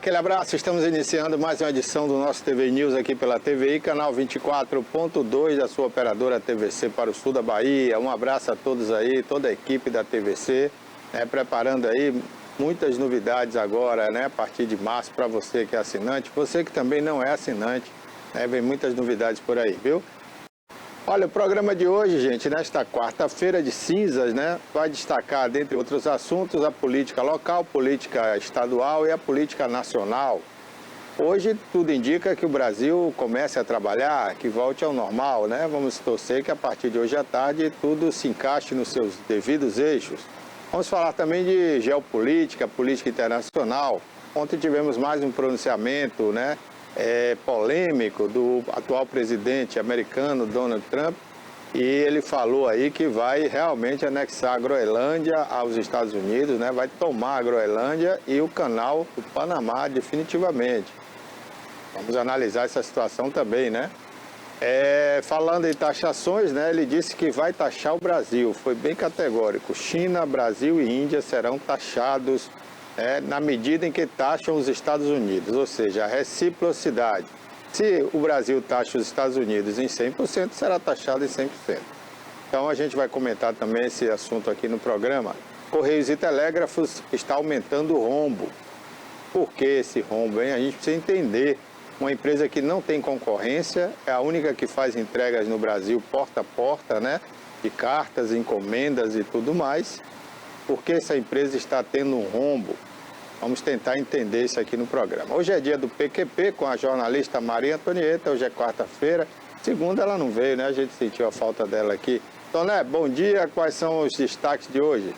aquele abraço. Estamos iniciando mais uma edição do nosso TV News aqui pela TVI, canal 24.2 da sua operadora TVC para o sul da Bahia. Um abraço a todos aí, toda a equipe da TVC, preparando aí muitas novidades agora, a partir de março, para você que é assinante. Você que também não é assinante, vem muitas novidades por aí, viu? Olha, o programa de hoje, gente, nesta quarta-feira de cinzas, vai destacar, dentre outros assuntos, a política local, política estadual e a política nacional. Hoje, tudo indica que o Brasil comece a trabalhar, que volte ao normal, Vamos torcer que a partir de hoje à tarde tudo se encaixe nos seus devidos eixos. Vamos falar também de geopolítica, política internacional. Ontem tivemos mais um pronunciamento, polêmico do atual presidente americano, Donald Trump, e ele falou aí que vai realmente anexar a Groenlândia aos Estados Unidos, vai tomar a Groenlândia e o canal do Panamá definitivamente. Vamos analisar essa situação também, falando em taxações, ele disse que vai taxar o Brasil, foi bem categórico. China, Brasil e Índia serão taxados na medida em que taxam os Estados Unidos, ou seja, a reciprocidade. Se o Brasil taxa os Estados Unidos em 100%, será taxado em 100%. Então a gente vai comentar também esse assunto aqui no programa. Correios e Telégrafos está aumentando o rombo. Por que esse rombo, hein? A gente precisa entender. Uma empresa que não tem concorrência, é a única que faz entregas no Brasil porta a porta, de cartas, encomendas e tudo mais. Por que essa empresa está tendo um rombo? Vamos tentar entender isso aqui no programa. Hoje é dia do PQP com a jornalista Maria Antonieta, hoje é quarta-feira. Segunda ela não veio, A gente sentiu a falta dela aqui. Toné, bom dia, quais são os destaques de hoje?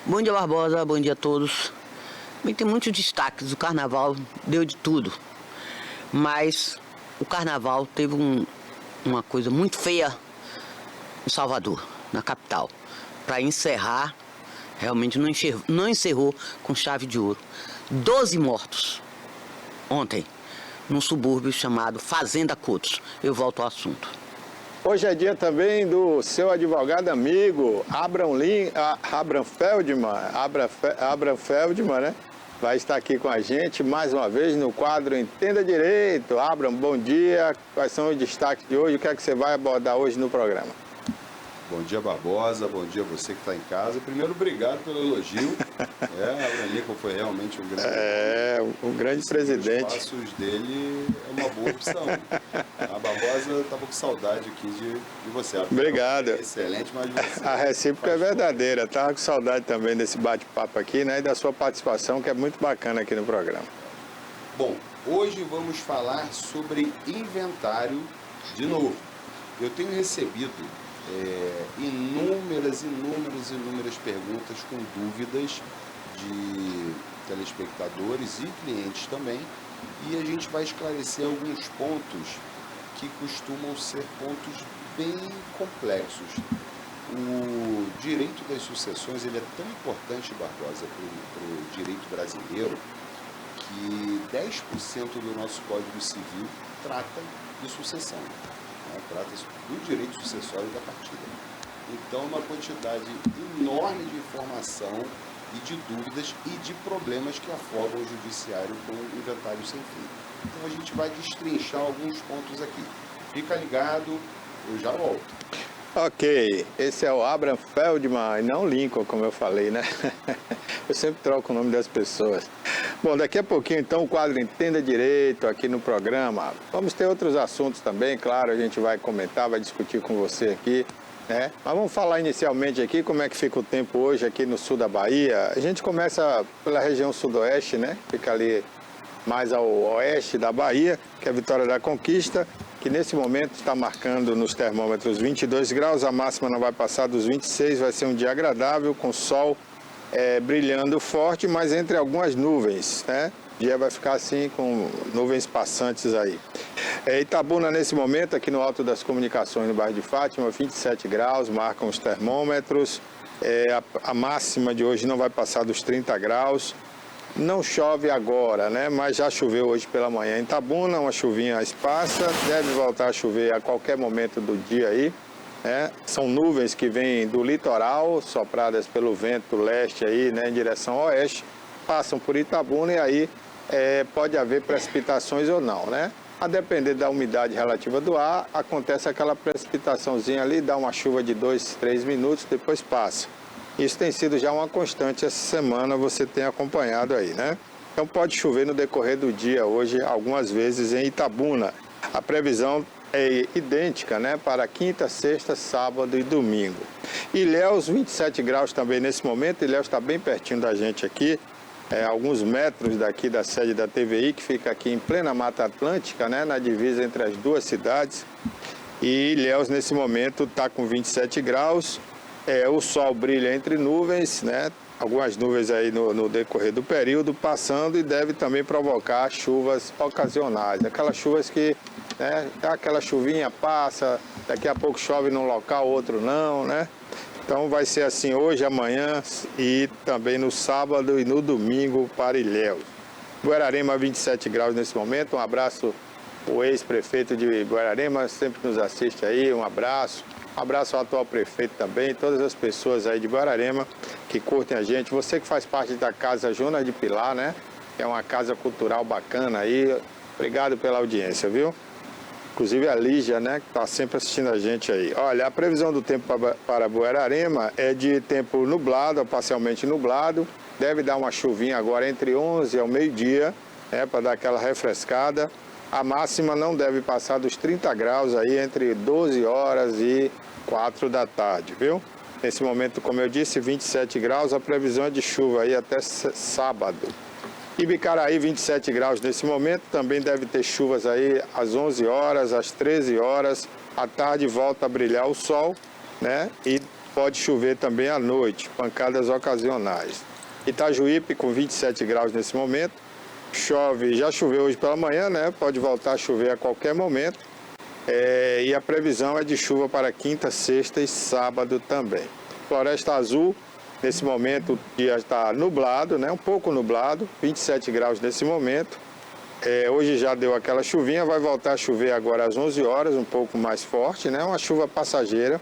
Bom dia, Barbosa, bom dia a todos. Bem, tem muitos destaques, o carnaval deu de tudo. Mas o carnaval teve uma coisa muito feia em Salvador, na capital. Para encerrar, realmente não encerrou com chave de ouro. 12 mortos ontem, num subúrbio chamado Fazenda Cotos. Eu volto ao assunto. Hoje é dia também do seu advogado amigo, Abraham Feldman, vai estar aqui com a gente mais uma vez no quadro Entenda Direito. Abraham, bom dia. Quais são os destaques de hoje? O que é que você vai abordar hoje no programa? Bom dia, Barbosa. Bom dia a você que está em casa. Primeiro, obrigado pelo elogio. Abraham Lincoln foi realmente um grande presidente. Os passos dele é uma boa opção. A Barbosa estava com saudade aqui de você. Obrigado. Excelente, mas você... A recíproca é verdadeira. Estava com saudade também desse bate-papo aqui, e da sua participação, que é muito bacana aqui no programa. Bom, hoje vamos falar sobre inventário de novo. Eu tenho recebido inúmeras perguntas com dúvidas de telespectadores e clientes também, e a gente vai esclarecer alguns pontos que costumam ser pontos bem complexos. O direito das sucessões ele é tão importante, Barbosa, para o direito brasileiro, que 10% do nosso Código Civil trata de sucessão. Trata-se do direito sucessório da partilha. Então, uma quantidade enorme de informação e de dúvidas e de problemas que afogam o judiciário com o inventário sem fim. Então, a gente vai destrinchar alguns pontos aqui. Fica ligado, eu já volto. Ok, esse é o Abraham Feldman e não Lincoln, como eu falei, Eu sempre troco o nome das pessoas. Bom, daqui a pouquinho, então, o quadro Entenda Direito aqui no programa. Vamos ter outros assuntos também, claro, a gente vai comentar, vai discutir com você aqui, Mas vamos falar inicialmente aqui como é que fica o tempo hoje aqui no sul da Bahia. A gente começa pela região sudoeste, Fica ali mais ao oeste da Bahia, que é a Vitória da Conquista, que nesse momento está marcando nos termômetros 22 graus, a máxima não vai passar dos 26, vai ser um dia agradável, com sol brilhando forte, mas entre algumas nuvens, O dia vai ficar assim, com nuvens passantes aí. Itabuna, nesse momento, aqui no Alto das Comunicações, no bairro de Fátima, 27 graus, marcam os termômetros, a máxima de hoje não vai passar dos 30 graus. Não chove agora, mas já choveu hoje pela manhã em Itabuna, uma chuvinha esparsa, deve voltar a chover a qualquer momento do dia aí. São nuvens que vêm do litoral, sopradas pelo vento leste aí, em direção ao oeste, passam por Itabuna e aí pode haver precipitações ou não, né? A depender da umidade relativa do ar, acontece aquela precipitaçãozinha ali, dá uma chuva de 2, 3 minutos, depois passa. Isso tem sido já uma constante essa semana, você tem acompanhado aí, né? Então pode chover no decorrer do dia hoje, algumas vezes em Itabuna. A previsão é idêntica, né? Para quinta, sexta, sábado e domingo. Ilhéus, 27 graus também nesse momento. Ilhéus está bem pertinho da gente aqui, alguns metros daqui da sede da TVI, que fica aqui em plena Mata Atlântica, né? Na divisa entre as duas cidades. E Ilhéus nesse momento está com 27 graus. O sol brilha entre nuvens, né? Algumas nuvens aí no decorrer do período passando e deve também provocar chuvas ocasionais. Aquelas chuvas que, né, aquela chuvinha passa, daqui a pouco chove num local, outro não, né? Então vai ser assim hoje, amanhã e também no sábado e no domingo para Ilhéus. Guararema, 27 graus nesse momento. Um abraço ao ex-prefeito de Guararema, sempre nos assiste aí, um abraço. Um abraço ao atual prefeito também, todas as pessoas aí de Guararema que curtem a gente. Você que faz parte da Casa Jonas de Pilar, né? É uma casa cultural bacana aí. Obrigado pela audiência, viu? Inclusive a Lígia, né? Que está sempre assistindo a gente aí. Olha, a previsão do tempo para Guararema é de tempo nublado, parcialmente nublado. Deve dar uma chuvinha agora entre 11 ao meio-dia, né? Para dar aquela refrescada. A máxima não deve passar dos 30 graus aí entre 12 horas e 4 da tarde, viu? Nesse momento, como eu disse, 27 graus, a previsão é de chuva aí até sábado. Ibicaraí, 27 graus nesse momento, também deve ter chuvas aí às 11 horas, às 13 horas. À tarde volta a brilhar o sol, né? E pode chover também à noite, pancadas ocasionais. Itajuípe com 27 graus nesse momento. Chove, já choveu hoje pela manhã, né? Pode voltar a chover a qualquer momento. E a previsão é de chuva para quinta, sexta e sábado também. Floresta Azul, nesse momento o dia está nublado, né? Um pouco nublado, 27 graus nesse momento. Hoje já deu aquela chuvinha, vai voltar a chover agora às 11 horas, um pouco mais forte, né? Uma chuva passageira.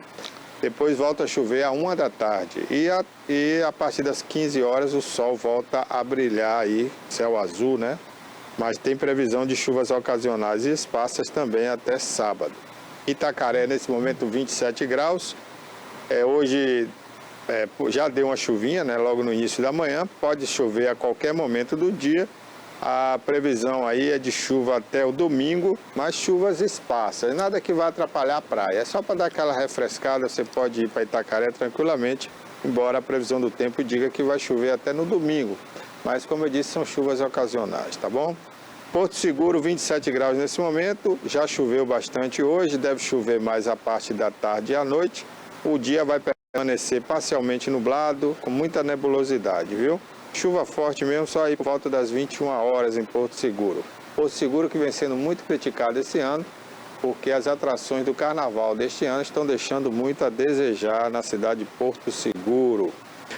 Depois volta a chover à 1 da tarde. E a partir das 15 horas o sol volta a brilhar aí, céu azul, né? Mas tem previsão de chuvas ocasionais e esparsas também até sábado. Itacaré, nesse momento, 27 graus. Hoje já deu uma chuvinha, né? Logo no início da manhã. Pode chover a qualquer momento do dia. A previsão aí é de chuva até o domingo, mas chuvas esparsas, nada que vá atrapalhar a praia. É só para dar aquela refrescada, você pode ir para Itacaré tranquilamente, embora a previsão do tempo diga que vai chover até no domingo. Mas como eu disse, são chuvas ocasionais, tá bom? Porto Seguro, 27 graus nesse momento, já choveu bastante hoje, deve chover mais a parte da tarde e à noite. O dia vai permanecer parcialmente nublado, com muita nebulosidade, viu? Chuva forte mesmo, só aí por volta das 21 horas em Porto Seguro. Porto Seguro que vem sendo muito criticado esse ano, porque as atrações do carnaval deste ano estão deixando muito a desejar na cidade de Porto Seguro.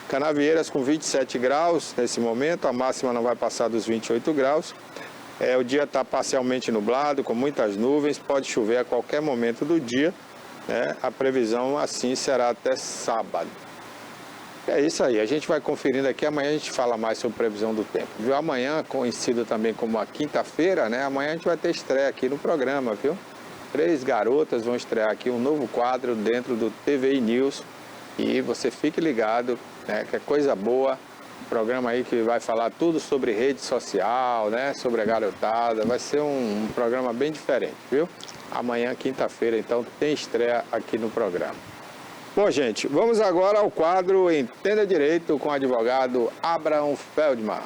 Canavieiras com 27 graus nesse momento, a máxima não vai passar dos 28 graus. O dia está parcialmente nublado, com muitas nuvens, pode chover a qualquer momento do dia, né? A previsão assim será até sábado. É isso aí, a gente vai conferindo aqui, amanhã a gente fala mais sobre previsão do tempo, viu? Amanhã, conhecido também como a quinta-feira, né? Amanhã a gente vai ter estreia aqui no programa, viu? 3 garotas vão estrear aqui um novo quadro dentro do TVI News e você fique ligado, né? Que é coisa boa, programa aí que vai falar tudo sobre rede social, né? Sobre a garotada, vai ser um programa bem diferente, viu? Amanhã, quinta-feira, então, tem estreia aqui no programa. Bom, gente, vamos agora ao quadro Entenda Direito com o advogado Abraham Feldman.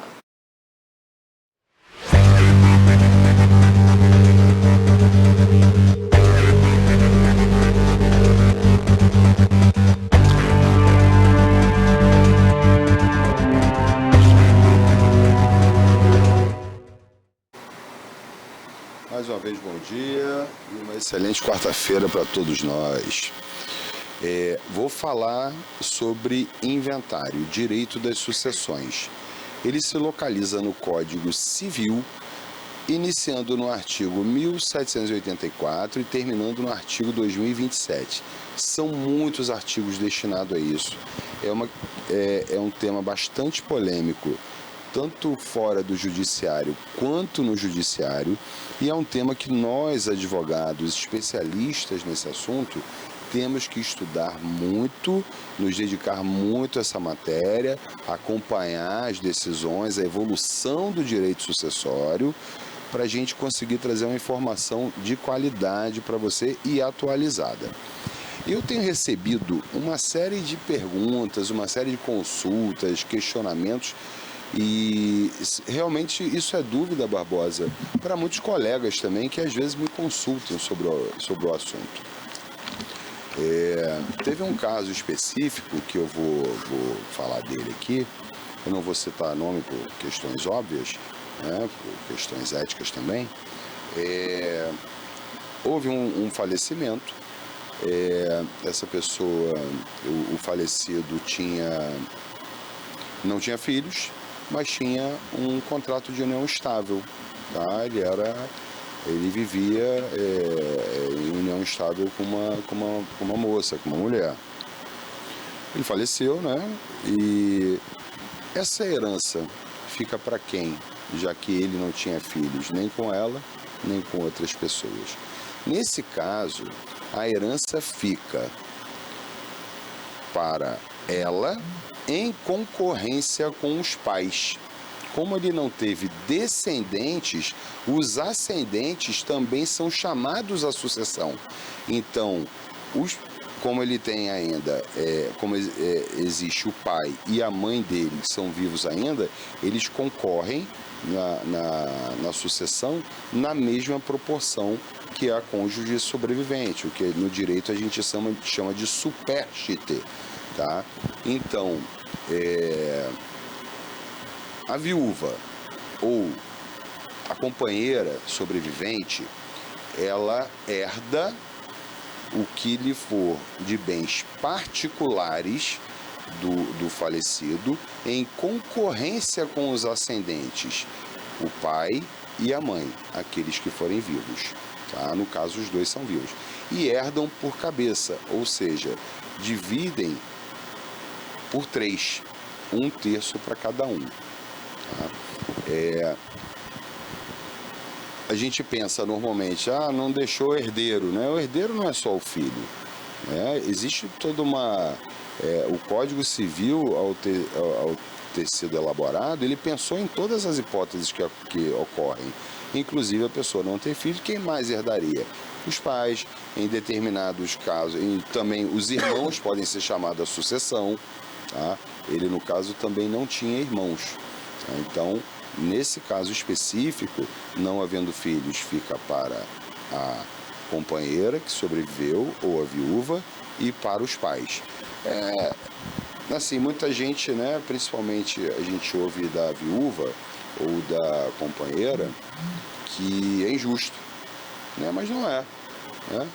Mais uma vez, bom dia e uma excelente quarta-feira para todos nós. Vou falar sobre inventário, direito das sucessões. Ele se localiza no Código Civil, iniciando no artigo 1784 e terminando no artigo 2027. São muitos artigos destinados a isso. É um tema bastante polêmico tanto fora do judiciário quanto no judiciário, e é um tema que nós, advogados, especialistas nesse assunto, temos que estudar muito, nos dedicar muito a essa matéria, acompanhar as decisões, a evolução do direito sucessório, para a gente conseguir trazer uma informação de qualidade para você e atualizada. Eu tenho recebido uma série de perguntas, uma série de consultas, questionamentos, e realmente isso é dúvida, Barbosa, para muitos colegas também que às vezes me consultam sobre o assunto. Teve um caso específico que eu vou falar dele aqui, eu não vou citar nome por questões óbvias, né, por questões éticas também. Houve um falecimento, essa pessoa, o falecido não tinha filhos, mas tinha um contrato de união estável, tá? Ele vivia em união estável com uma moça, com uma mulher. Ele faleceu, né? E essa herança fica para quem? Já que ele não tinha filhos, nem com ela, nem com outras pessoas. Nesse caso, a herança fica para ela em concorrência com os pais. Como ele não teve descendentes, os ascendentes também são chamados à sucessão. Então, como ele tem ainda, existe o pai e a mãe dele que são vivos ainda, eles concorrem na sucessão na mesma proporção que a cônjuge sobrevivente, o que no direito a gente chama de superstite, tá? Então, a viúva ou a companheira sobrevivente, ela herda o que lhe for de bens particulares do falecido em concorrência com os ascendentes, o pai e a mãe, aqueles que forem vivos. Tá? No caso, os dois são vivos. E herdam por cabeça, ou seja, dividem por 3, 1/3 para cada um. Tá? A gente pensa normalmente, não deixou herdeiro, né? O herdeiro não é só o filho, né? Existe toda o Código Civil, ao ter sido elaborado, ele pensou em todas as hipóteses que ocorrem, inclusive a pessoa não ter filho, quem mais herdaria? Os pais, em determinados casos, e também os irmãos podem ser chamados à sucessão, tá? Ele, no caso, também não tinha irmãos, tá? Então, nesse caso específico, não havendo filhos, fica para a companheira que sobreviveu ou a viúva e para os pais. Assim, muita gente, né, principalmente a gente ouve da viúva ou da companheira que é injusto, né, mas não é, né?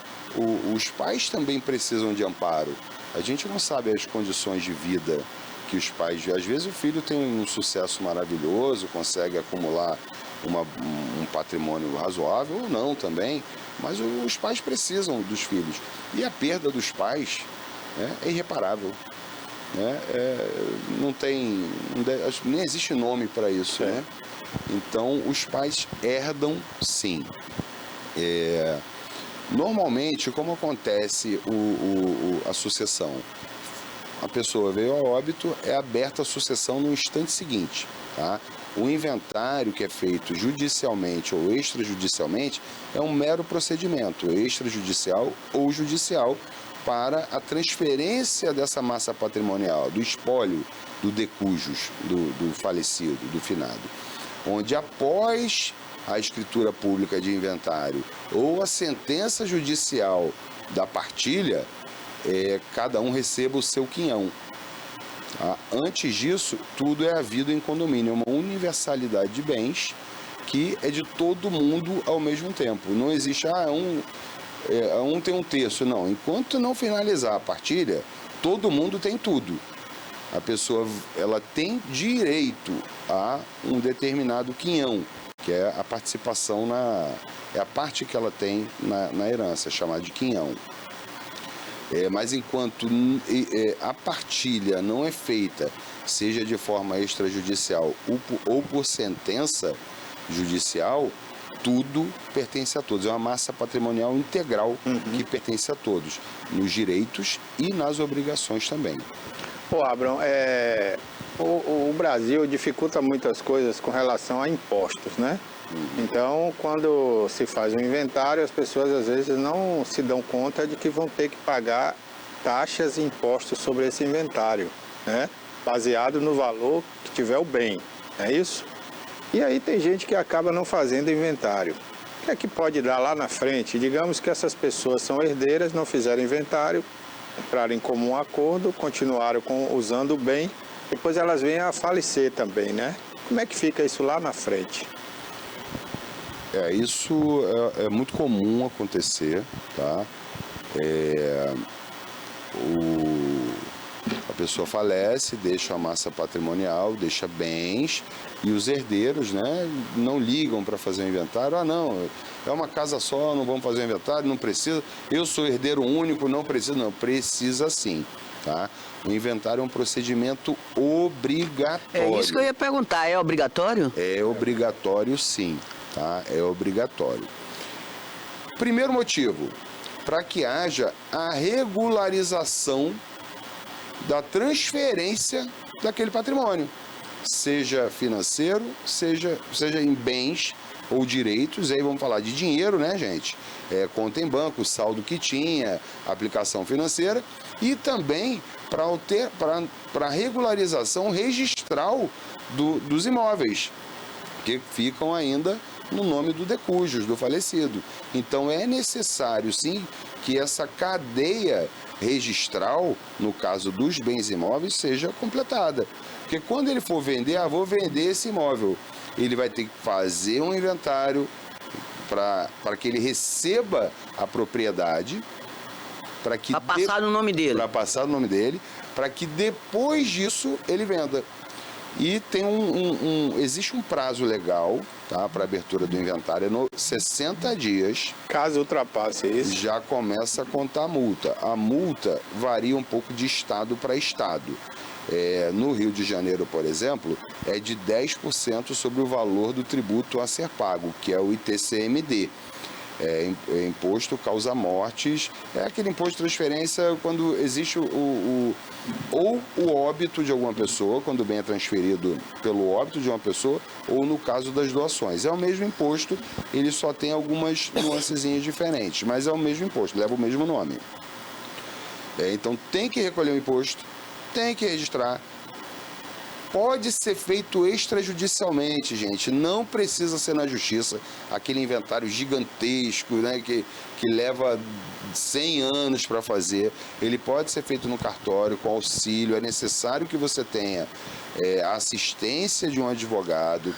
Os pais também precisam de amparo. A gente não sabe as condições de vida que os pais... Às vezes o filho tem um sucesso maravilhoso, consegue acumular um patrimônio razoável, ou não também, mas os pais precisam dos filhos. E a perda dos pais, né, é irreparável. Né? Nem existe nome para isso. Né? Então, os pais herdam sim. Normalmente, como acontece a sucessão? A pessoa veio a óbito, é aberta a sucessão no instante seguinte. Tá? O inventário que é feito judicialmente ou extrajudicialmente é um mero procedimento extrajudicial ou judicial para a transferência dessa massa patrimonial, do espólio do decujus, do falecido, do finado. Onde após a escritura pública de inventário ou a sentença judicial da partilha, cada um receba o seu quinhão. Tá? Antes disso, tudo é havido em condomínio, é uma universalidade de bens que é de todo mundo ao mesmo tempo. Não existe, um tem 1/3, não. Enquanto não finalizar a partilha, todo mundo tem tudo. A pessoa, ela tem direito a um determinado quinhão, que é a participação é a parte que ela tem na herança, chamada de quinhão. Mas enquanto a partilha não é feita, seja de forma extrajudicial ou por sentença judicial, tudo pertence a todos. É uma massa patrimonial integral que pertence a todos, nos direitos e nas obrigações também. Pô, Abrão, o Brasil dificulta muitas coisas com relação a impostos, né? Então, quando se faz um inventário, as pessoas às vezes não se dão conta de que vão ter que pagar taxas e impostos sobre esse inventário, né? Baseado no valor que tiver o bem, não é isso? E aí tem gente que acaba não fazendo inventário. O que é que pode dar lá na frente? Digamos que essas pessoas são herdeiras, não fizeram inventário, entraram em comum acordo, continuaram usando o bem, depois elas vêm a falecer também, né? Como é que fica isso lá na frente? Isso é muito comum acontecer, tá? A pessoa falece, deixa a massa patrimonial, deixa bens, e os herdeiros, né, não ligam para fazer o inventário. Ah, não, é uma casa só, não vamos fazer o inventário, não precisa. Eu sou herdeiro único, não precisa. Não, precisa sim, tá? O inventário é um procedimento obrigatório. É isso que eu ia perguntar, é obrigatório? É obrigatório sim, tá? É obrigatório. Primeiro motivo, para que haja a regularização da transferência daquele patrimônio, seja financeiro, seja em bens ou direitos. Aí vamos falar de dinheiro, né, gente? Conta em banco, saldo que tinha, aplicação financeira, e também para a regularização registral dos imóveis, que ficam ainda no nome do decújus, do falecido. Então é necessário, sim, que essa cadeia registral, no caso dos bens imóveis, seja completada. Porque quando ele for vender, vou vender esse imóvel, ele vai ter que fazer um inventário para que ele receba a propriedade, para passar no nome dele. Para passar no nome dele, para que depois disso ele venda. E tem existe um prazo legal, tá, para abertura do inventário, 60 dias. Caso ultrapasse isso, já começa a contar a multa. A multa varia um pouco de estado para estado. No Rio de Janeiro, por exemplo, é de 10% sobre o valor do tributo a ser pago, que é o ITCMD. Imposto causa mortes, é aquele imposto de transferência quando existe ou o óbito de alguma pessoa, quando o bem é transferido pelo óbito de uma pessoa, ou no caso das doações. É o mesmo imposto, ele só tem algumas nuancezinhas diferentes, mas é o mesmo imposto, leva o mesmo nome. Então tem que recolher o imposto, tem que registrar. Pode ser feito extrajudicialmente, gente. Não precisa ser na justiça. Aquele inventário gigantesco, né, que leva 100 anos para fazer. Ele pode ser feito no cartório, com auxílio. É necessário que você tenha a assistência de um advogado.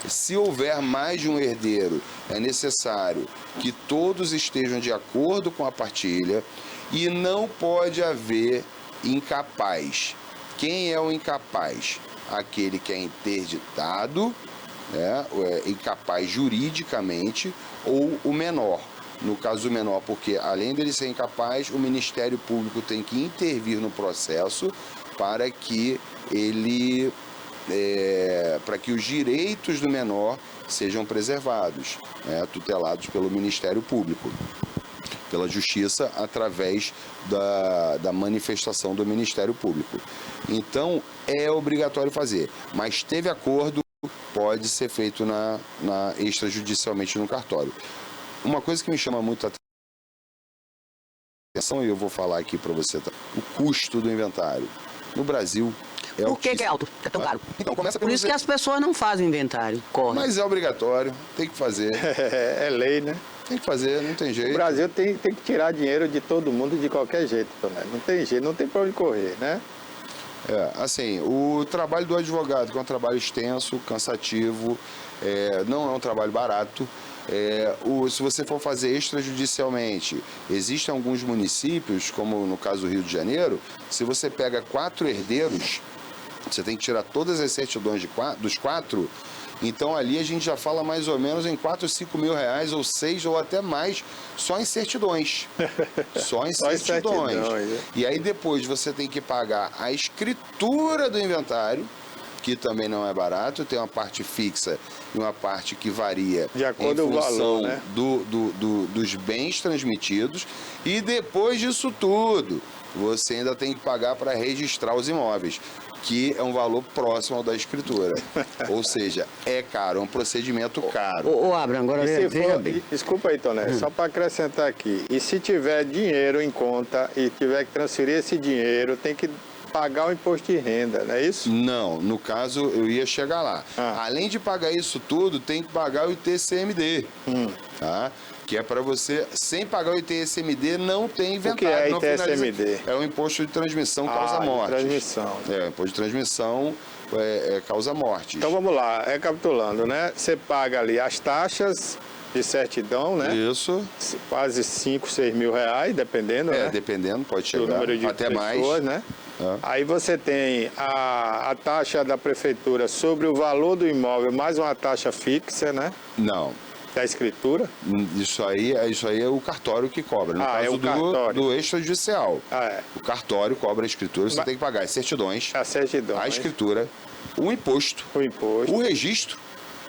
Se houver mais de um herdeiro, é necessário que todos estejam de acordo com a partilha. E não pode haver incapaz. Quem é o incapaz? Aquele que é interditado, né, incapaz juridicamente, ou o menor. No caso do menor, porque além dele ser incapaz, o Ministério Público tem que intervir no processo para que para que os direitos do menor sejam preservados, né, tutelados pelo Ministério Público, pela Justiça, através da manifestação do Ministério Público. Então, é obrigatório fazer, mas teve acordo, pode ser feito extrajudicialmente no cartório. Uma coisa que me chama muito a atenção, e eu vou falar aqui para você, o custo do inventário. No Brasil, Por que é alto? É tão caro? Então, começa Por isso que as pessoas não fazem inventário, corre. Mas é obrigatório, tem que fazer. é lei, né? Tem que fazer, não tem jeito. O Brasil tem que tirar dinheiro de todo mundo de qualquer jeito, né? Não tem jeito, não tem para onde correr, né? Assim, o trabalho do advogado, que é um trabalho extenso, cansativo, não é um trabalho barato. Se você for fazer extrajudicialmente, existem alguns municípios, como no caso do Rio de Janeiro, se você pega 4 herdeiros, você tem que tirar todas as certidões dos 4, então ali a gente já fala mais ou menos em 4 ou 5 mil reais, ou 6 ou até mais, só em certidões. Só em certidões. E aí depois você tem que pagar a escritura do inventário, que também não é barato, tem uma parte fixa e uma parte que varia de acordo em função com o valor, né? dos bens transmitidos. E depois disso tudo, você ainda tem que pagar para registrar os imóveis, que é um valor próximo ao da escritura. Ou seja, é caro, é um procedimento caro. Ô, Abraham, agora veja bem. Desculpa aí, Toné, só para acrescentar aqui. E se tiver dinheiro em conta e tiver que transferir esse dinheiro, tem que pagar o imposto de renda, não é isso? Não, no caso eu ia chegar lá. Além de pagar isso tudo, tem que pagar o ITCMD, tá? Que é para você, sem pagar o ITCMD, não tem inventário. O que é ITCMD? É o imposto de transmissão causa-morte. Transmissão. É, o imposto de transmissão causa-morte. Então vamos lá, recapitulando, né? Você paga ali as taxas de certidão, né? Isso. Quase 5, 6 mil reais, dependendo, né? Dependendo, pode Do chegar número de até pessoas, mais. né? Aí você tem a taxa da prefeitura sobre o valor do imóvel, mais uma taxa fixa, né? Não. Da escritura. Isso aí é o cartório que cobra. No caso do extrajudicial. O cartório cobra a escritura, você tem que pagar as certidões, a certidão, a escritura, o imposto, o registro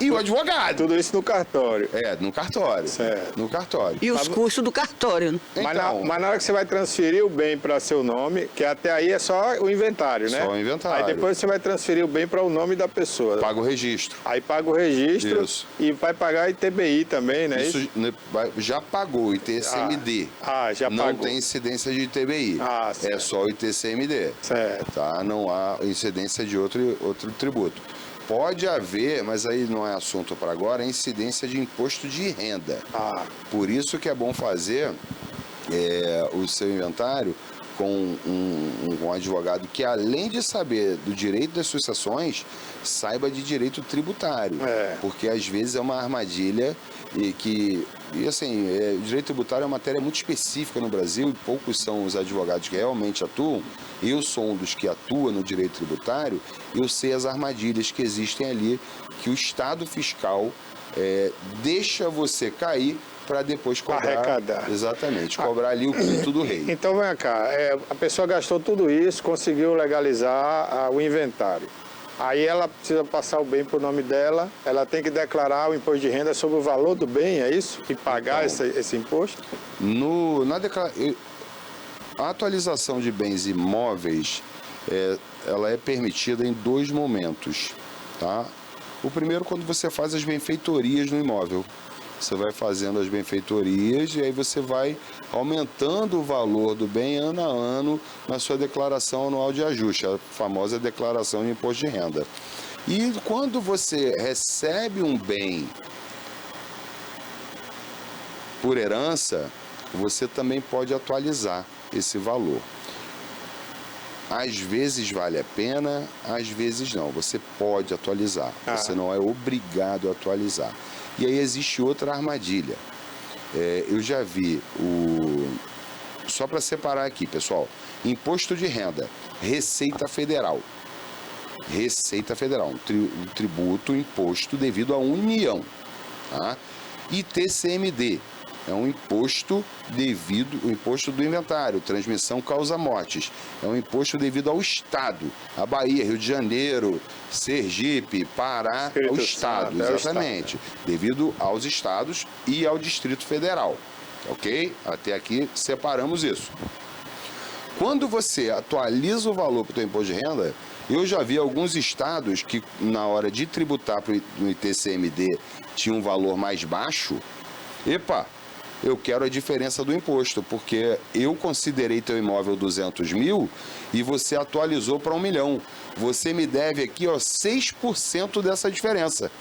e o advogado. Tudo isso no cartório. No cartório. Certo. No cartório. E os custos do cartório, né? Mas na hora que você vai transferir o bem para seu nome, que até aí é só o inventário, né? Só o inventário. Aí depois você vai transferir o bem para o nome da pessoa. Paga o registro. Aí paga o registro. Isso. E vai pagar ITBI também, né? Isso já pagou o ITCMD. Já não pagou. tem incidência de ITBI. Certo. É só o ITCMD. Certo. Tá? Não há incidência de outro tributo. Pode haver, mas aí não é assunto para agora, a incidência de imposto de renda. Por isso que é bom fazer o seu inventário com um advogado que, além de saber do direito das sucessões, saiba de direito tributário. Porque às vezes é uma armadilha e assim, o direito tributário é uma matéria muito específica no Brasil e poucos são os advogados que realmente atuam. Eu sou um dos que atua no direito tributário, eu sei as armadilhas que existem ali, que o Estado fiscal deixa você cair para depois cobrar. Arrecadar. Exatamente, cobrar ali o quinto do rei. Então, vem cá, a pessoa gastou tudo isso, conseguiu legalizar o inventário. Aí ela precisa passar o bem para o nome dela, ela tem que declarar o imposto de renda sobre o valor do bem, é isso? E pagar esse imposto? A atualização de bens imóveis, ela é permitida em 2 momentos, tá? O primeiro, quando você faz as benfeitorias no imóvel. Você vai fazendo as benfeitorias e aí você vai aumentando o valor do bem ano a ano na sua declaração anual de ajuste, a famosa declaração de imposto de renda. E quando você recebe um bem por herança, você também pode atualizar esse valor. Às vezes vale a pena, às vezes não. Você pode atualizar, você não é obrigado a atualizar. E aí existe outra armadilha. Eu já vi só para separar aqui, pessoal, imposto de renda, Receita Federal. Receita Federal, um tributo, imposto devido à União. Tá? ITCMD, é um imposto o imposto do inventário, transmissão causa-mortes. É um imposto devido ao Estado, a Bahia, Rio de Janeiro, Sergipe, Pará, ao Estado, exatamente. Devido aos estados e ao Distrito Federal, ok? Até aqui separamos isso. Quando você atualiza o valor para o seu imposto de renda, eu já vi alguns estados que na hora de tributar no ITCMD tinha um valor mais baixo. Eu quero a diferença do imposto, porque eu considerei teu imóvel 200 mil e você atualizou para 1 milhão. Você me deve aqui 6% dessa diferença.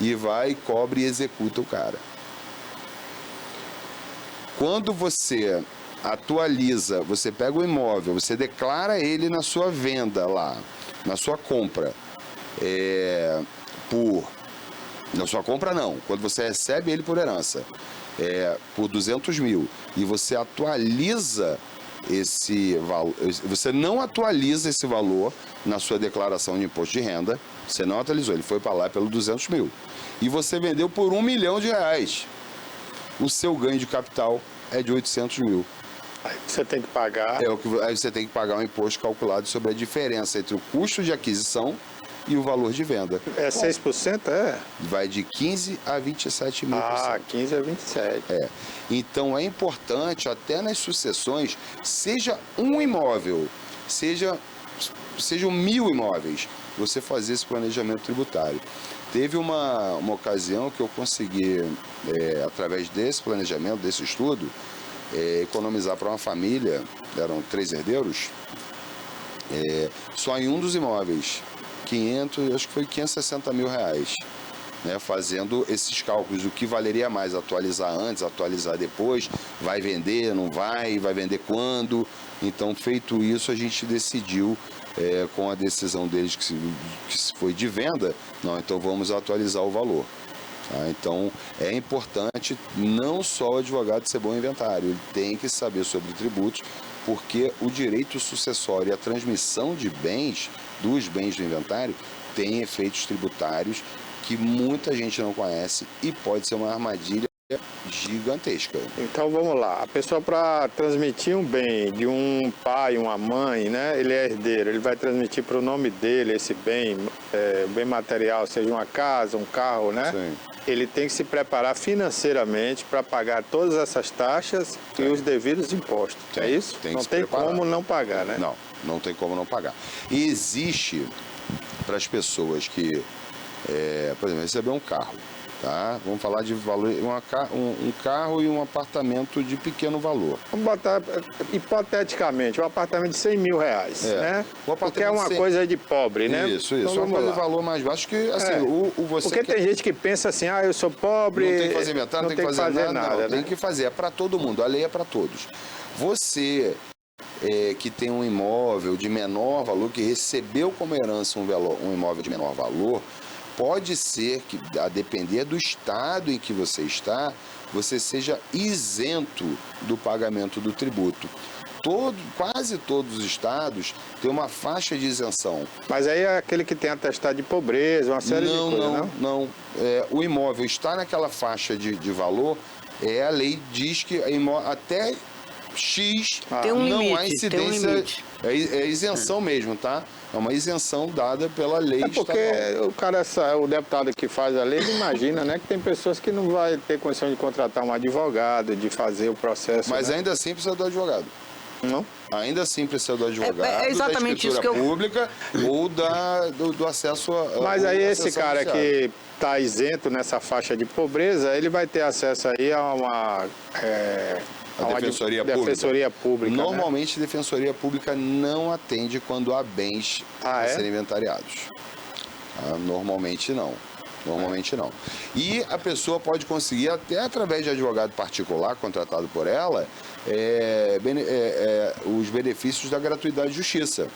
E vai, cobre e executa o cara. Quando você atualiza, você pega o imóvel, você declara ele na sua venda lá, na sua compra, na sua compra não, quando você recebe ele por herança, por 200 mil, e você atualiza esse valor, você não atualiza esse valor na sua declaração de imposto de renda, você não atualizou, ele foi para lá pelo 200 mil. E você vendeu por R$1 milhão. O seu ganho de capital é de 800 mil. Aí você tem que pagar. Aí você tem que pagar um imposto calculado sobre a diferença entre o custo de aquisição e o valor de venda. É 6%? É? Vai de 15 a 27 mil%. Ah, 15 a 27. Então é importante, até nas sucessões, seja um imóvel, sejam 1000 imóveis, você fazer esse planejamento tributário. Teve uma ocasião que eu consegui, através desse planejamento, desse estudo, economizar para uma família, eram 3 herdeiros, só em um dos imóveis, acho que foi 560 mil reais, né, fazendo esses cálculos do que valeria mais atualizar antes, atualizar depois, vai vender, não vai vender quando. Então, feito isso, a gente decidiu, com a decisão deles que foi de venda, não, então vamos atualizar o valor. Tá? Então, é importante não só o advogado ser bom em inventário, ele tem que saber sobre tributos, porque o direito sucessório e a transmissão de bens, dos bens do inventário, tem efeitos tributários que muita gente não conhece e pode ser uma armadilha gigantesca. Então vamos lá, a pessoa para transmitir um bem de um pai, uma mãe, né? Ele é herdeiro, ele vai transmitir para o nome dele esse bem, bem material, seja uma casa, um carro, né? Sim. Ele tem que se preparar financeiramente para pagar todas essas taxas e os devidos impostos. É isso? Não tem como não pagar, né? Não tem como não pagar. E existe para as pessoas que, por exemplo, receber um carro, tá? Vamos falar de valor, um carro e um apartamento de pequeno valor. Vamos botar, hipoteticamente, um apartamento de 100 mil reais, né? Porque é uma coisa de pobre, né? Isso. Então, uma coisa de valor mais baixo que, assim, Porque tem gente que pensa assim, eu sou pobre... Não tem que fazer inventário, não tem que fazer nada, né? Tem que fazer, é para todo mundo, a lei é para todos. Você... que tem um imóvel de menor valor, que recebeu como herança um imóvel de menor valor, pode ser que, a depender do estado em que você está, você seja isento do pagamento do tributo. Quase todos os estados têm uma faixa de isenção. Mas aí é aquele que tem atestado de pobreza, uma série de coisas, não. O imóvel está naquela faixa de valor, a lei diz que até X tem um não limite, há incidência, tem um limite. É isenção mesmo, tá? É uma isenção dada pela lei porque estadual. O deputado que faz a lei, ele imagina, né, que tem pessoas que não vai ter condição de contratar um advogado, de fazer o processo. Mas né? ainda assim precisa do advogado. Não? Ainda assim precisa do advogado, é exatamente da escritura isso que pública ou do acesso a... Mas aí esse cara que está isento nessa faixa de pobreza, ele vai ter acesso aí a uma... A Defensoria Pública. Normalmente, né? Defensoria Pública não atende quando há bens a serem inventariados. Normalmente não. E a pessoa pode conseguir, até através de advogado particular contratado por ela, os benefícios da gratuidade de justiça.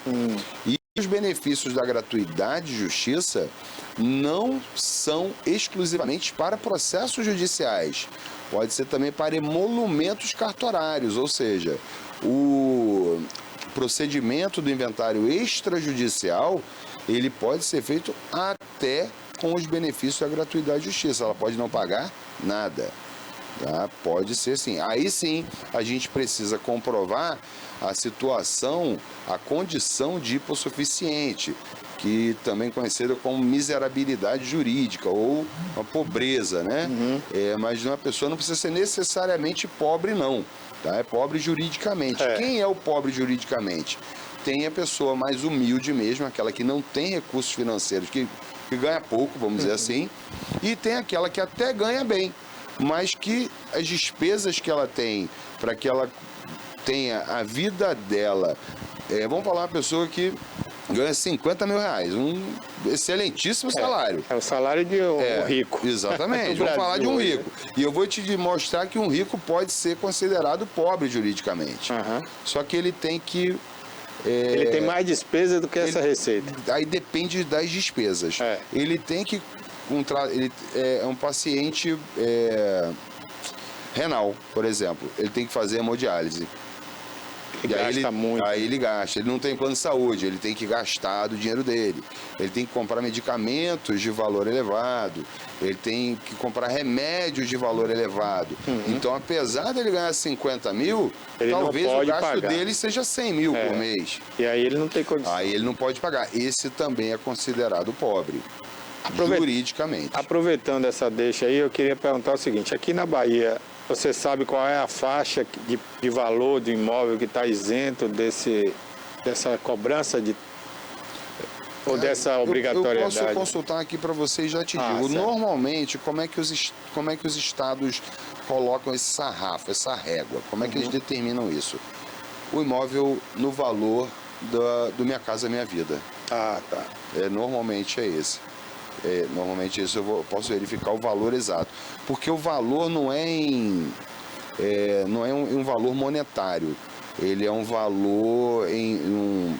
E os benefícios da gratuidade de justiça não são exclusivamente para processos judiciais. Pode ser também para emolumentos cartorários, ou seja, o procedimento do inventário extrajudicial, ele pode ser feito até com os benefícios da gratuidade de justiça. Ela pode não pagar nada. Tá? Pode ser sim. Aí sim, a gente precisa comprovar a situação, a condição de hipossuficiente, que também é conhecida como miserabilidade jurídica ou uma pobreza, né? Mas uma pessoa não precisa ser necessariamente pobre, não. Tá? É pobre juridicamente. Quem é o pobre juridicamente? Tem a pessoa mais humilde mesmo, aquela que não tem recursos financeiros, que ganha pouco, vamos dizer assim, e tem aquela que até ganha bem, mas que as despesas que ela tem para que ela tenha a vida dela... vamos falar uma pessoa que ganha 50 mil reais, um excelentíssimo salário. É o salário de um rico. Exatamente, vamos falar de um rico. E eu vou te mostrar que um rico pode ser considerado pobre juridicamente. Só que ele tem que... ele tem mais despesa do que essa receita. Aí depende das despesas. Ele tem que... Ele é um paciente renal, por exemplo. Ele tem que fazer hemodiálise. Ele gasta muito. Aí ele gasta. Ele não tem plano de saúde, ele tem que gastar do dinheiro dele. Ele tem que comprar medicamentos de valor elevado. Ele tem que comprar remédios de valor elevado. Então, apesar dele ganhar 50 mil, Ele não talvez o pode gasto pagar. dele seja 100 mil por mês. E aí ele não tem condição. Aí ele não pode pagar. Esse também é considerado pobre, juridicamente. Aproveitando essa deixa aí, eu queria perguntar o seguinte. Aqui na Bahia, você sabe qual é a faixa de valor do imóvel que está isento dessa cobrança ou dessa obrigatoriedade? Eu posso consultar aqui para você e já te digo. Certo. Normalmente, como é que os estados colocam esse sarrafo, essa régua? Como é que eles determinam isso? O imóvel no valor do Minha Casa Minha Vida. Ah, tá. Normalmente é esse. Normalmente isso eu posso verificar o valor exato. Porque o valor não é um valor monetário. Ele é um valor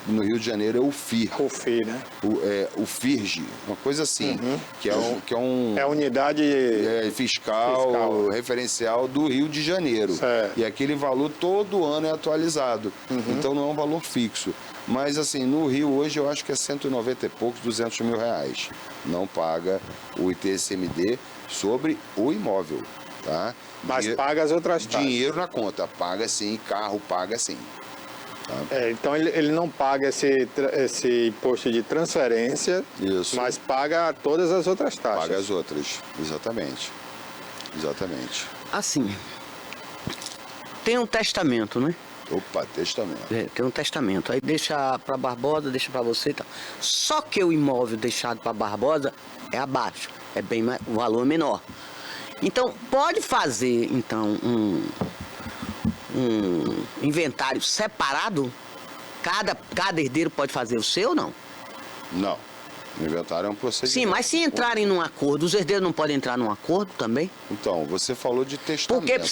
no Rio de Janeiro é o FIR. O FII, né? O FIRG, uma coisa assim, que é É a unidade fiscal referencial do Rio de Janeiro. Certo. E aquele valor todo ano é atualizado. Então não é um valor fixo. Mas assim, no Rio hoje eu acho que é 190 e poucos, 200 mil reais. Não paga o ITCMD sobre o imóvel, tá? Mas paga as outras taxas. Dinheiro na conta, paga sim, carro paga sim. Então ele não paga esse imposto de transferência, Isso. mas paga todas as outras taxas. Paga as outras, exatamente. Exatamente. Assim, tem um testamento, né? Opa, testamento. Tem um testamento. Aí deixa para Barbosa, deixa para você e tal. Só que o imóvel deixado para Barbosa é abaixo, é bem mais, o valor é menor. Então, pode fazer então um inventário separado? Cada herdeiro pode fazer o seu ou não? Não. O inventário é um procedimento. Sim, mas se entrarem num acordo, os herdeiros não podem entrar num acordo também? Então, você falou de testamento. Porque,